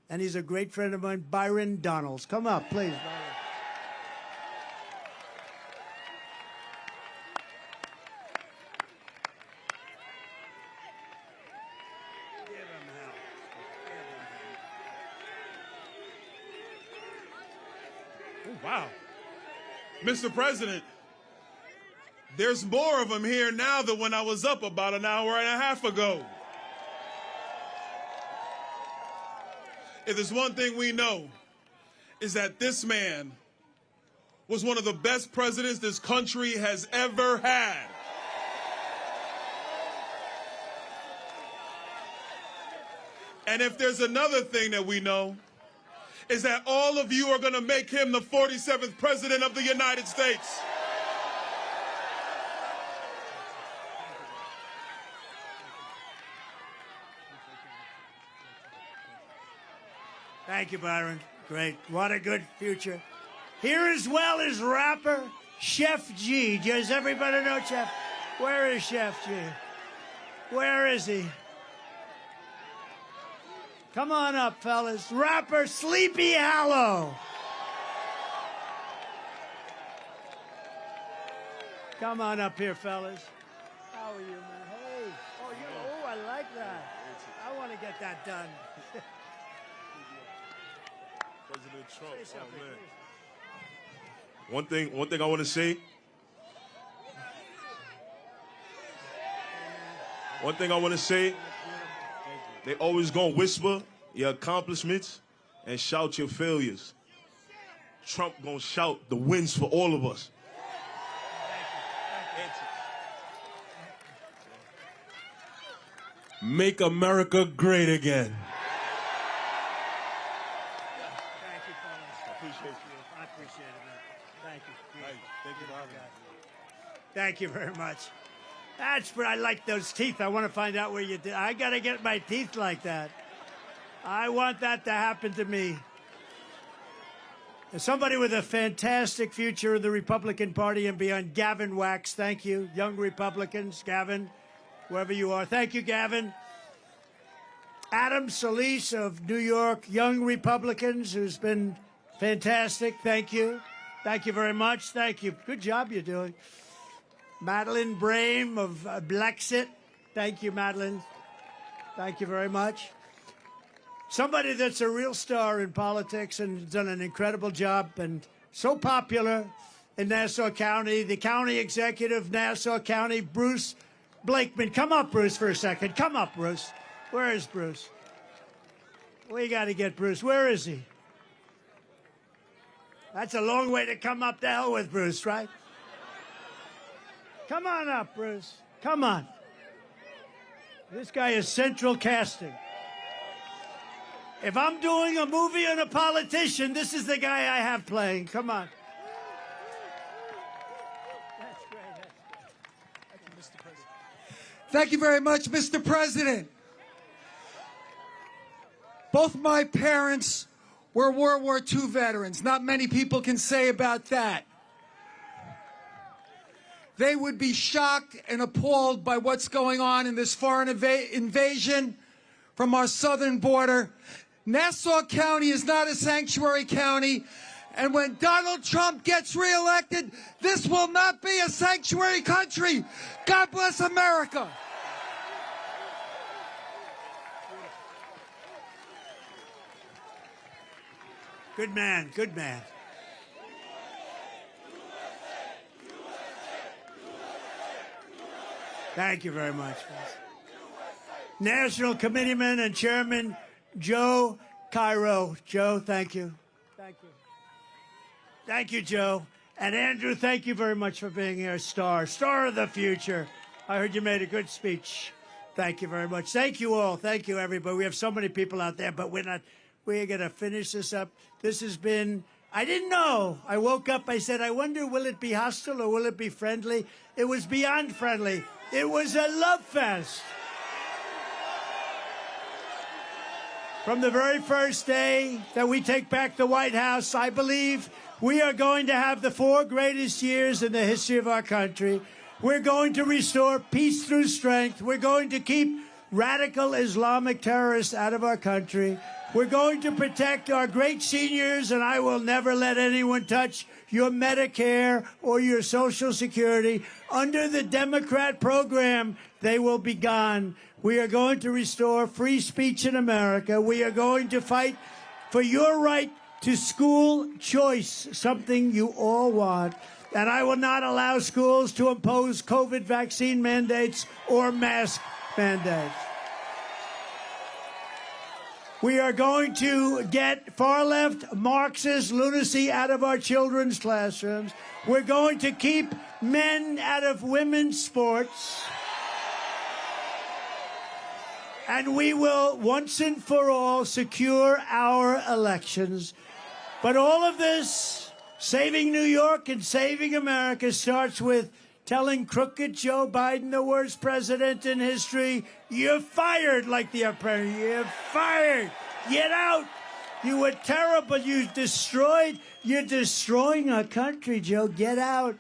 And he's a great friend of mine, Byron Donalds. Come up, please, Byron. Wow. Mr. President, There's more of them here now than when I was up about an hour and a half ago. If there's one thing we know, is that this man was one of the best presidents this country has ever had. And if there's another thing that we know, is that all of you are going to make him the 47th president of the United States. Thank you, Byron. Great. What a good future. Here as well as rapper Chef G. Does everybody know Chef? Where is Chef G? Where is he? Come on up, fellas. Rapper Sleepy Hollow. Come on up here, fellas. How are you, man? Hey. Oh, I like that. I want to get that done. President Trump. Oh, man. One thing I want to say. One thing I want to say. They always gonna whisper your accomplishments and shout your failures. Trump gonna shout the wins for all of us. Make America great again. Thank you, fellas. I appreciate it, man. Thank you. Thank you for having me. Thank you very much. That's where I like those teeth. I want to find out where you did. I got to get my teeth like that. I want that to happen to me. As somebody with a fantastic future in the Republican Party and beyond, Gavin Wax, thank you. Young Republicans, Gavin, wherever you are. Thank you, Gavin. Adam Solis of New York, Young Republicans, who's been fantastic. Thank you. Thank you very much. Thank you. Good job you're doing. Madeline Brame of Blexit. Thank you, Madeline. Thank you very much. Somebody that's a real star in politics and done an incredible job and so popular in Nassau County. The county executive, Nassau County, Bruce Blakeman. Come up, Bruce, for a second. Come up, Bruce. Where is Bruce? We got to get Bruce. Where is he? That's a long way to come up the hill with Bruce, right? Come on up, Bruce. Come on. This guy is central casting. If I'm doing a movie on a politician, this is the guy I have playing. Come on. That's great. Thank you, Mr. President. Thank you very much, Mr. President. Both my parents were World War II veterans. Not many people can say about that. They would be shocked and appalled by what's going on in this foreign invasion from our southern border. Nassau County is not a sanctuary county, and when Donald Trump gets reelected, this will not be a sanctuary country. God bless America. Good man, good man. Thank you very much. National Committeeman and Chairman Joe Cairo. Joe, thank you. Thank you. Thank you, Joe. And Andrew, thank you very much for being here. Star of the future. I heard you made a good speech. Thank you very much. Thank you all. Thank you, everybody. We have so many people out there, but we're going to finish this up. This has been, I didn't know. I woke up, I said, I wonder, will it be hostile or will it be friendly? It was beyond friendly. It was a love fest. From the very first day that we take back the White House, I believe we are going to have the 4 greatest years in the history of our country. We're going to restore peace through strength. We're going to keep radical Islamic terrorists out of our country. We're going to protect our great seniors, and I will never let anyone touch your Medicare or your Social Security. Under the Democrat program, they will be gone. We are going to restore free speech in America. We are going to fight for your right to school choice, something you all want. And I will not allow schools to impose COVID vaccine mandates or mask mandates. We are going to get far-left Marxist lunacy out of our children's classrooms. We're going to keep men out of women's sports. And we will, once and for all, secure our elections. But all of this, saving New York and saving America, starts with telling crooked Joe Biden, the worst president in history, you're fired, like the apprentice. You're fired. Get out. You were terrible. You're destroying our country, Joe. Get out.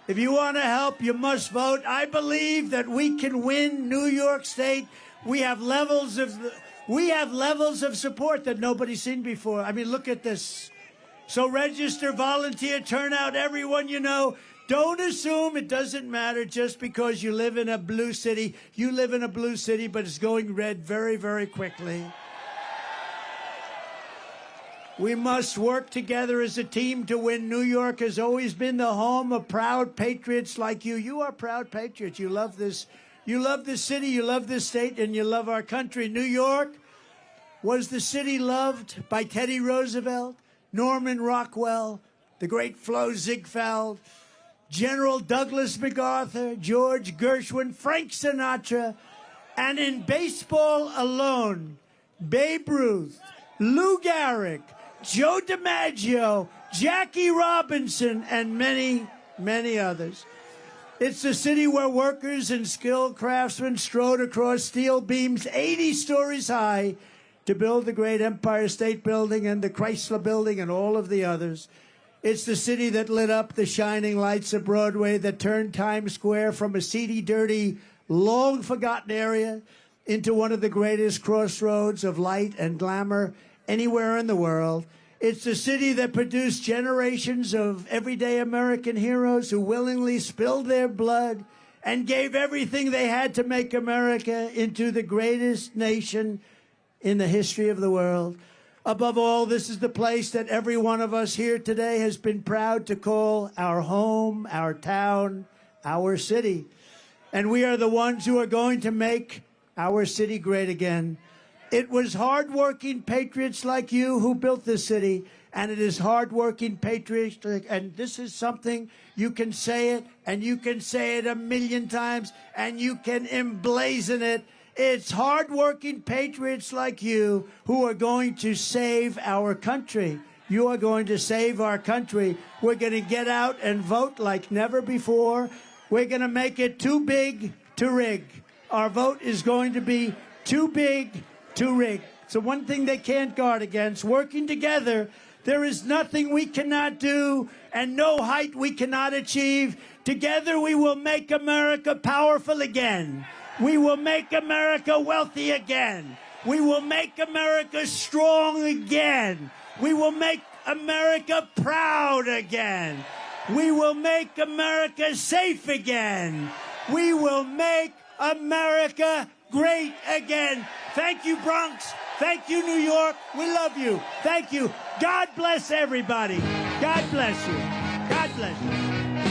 If you want to help, you must vote. I believe that we can win New York State. We have levels of support that nobody's seen before. I mean, look at this. So register, volunteer, turn out everyone you know. Don't assume it doesn't matter just because you live in a blue city. You live in a blue city, but it's going red very, very quickly. We must work together as a team to win. New York has always been the home of proud patriots like you. You are proud patriots. You love this. You love this city, you love this state, and you love our country. New York was the city loved by Teddy Roosevelt, Norman Rockwell, the great Flo Ziegfeld, General Douglas MacArthur, George Gershwin, Frank Sinatra, and in baseball alone, Babe Ruth, Lou Gehrig, Joe DiMaggio, Jackie Robinson, and many, many others. It's the city where workers and skilled craftsmen strode across steel beams 80 stories high to build the great Empire State Building and the Chrysler Building and all of the others. It's the city that lit up the shining lights of Broadway, that turned Times Square from a seedy, dirty, long-forgotten area into one of the greatest crossroads of light and glamour anywhere in the world. It's the city that produced generations of everyday American heroes who willingly spilled their blood and gave everything they had to make America into the greatest nation in the history of the world. Above all, this is the place that every one of us here today has been proud to call our home, our town, our city. And we are the ones who are going to make our city great again. It was hard-working patriots like you who built this city, and it is hard-working patriots, and this is something you can say it, and you can say it 1,000,000 times, and you can emblazon it. It's hard-working patriots like you who are going to save our country. You are going to save our country. We're going to get out and vote like never before. We're going to make it too big to rig. Our vote is going to be too big to rig. So one thing they can't guard against, working together, there is nothing we cannot do and no height we cannot achieve. Together we will make America powerful again. We will make America wealthy again. We will make America strong again. We will make America proud again. We will make America safe again. We will make America great again. Thank you, Bronx. Thank you, New York. We love you. Thank you. God bless everybody. God bless you. God bless you.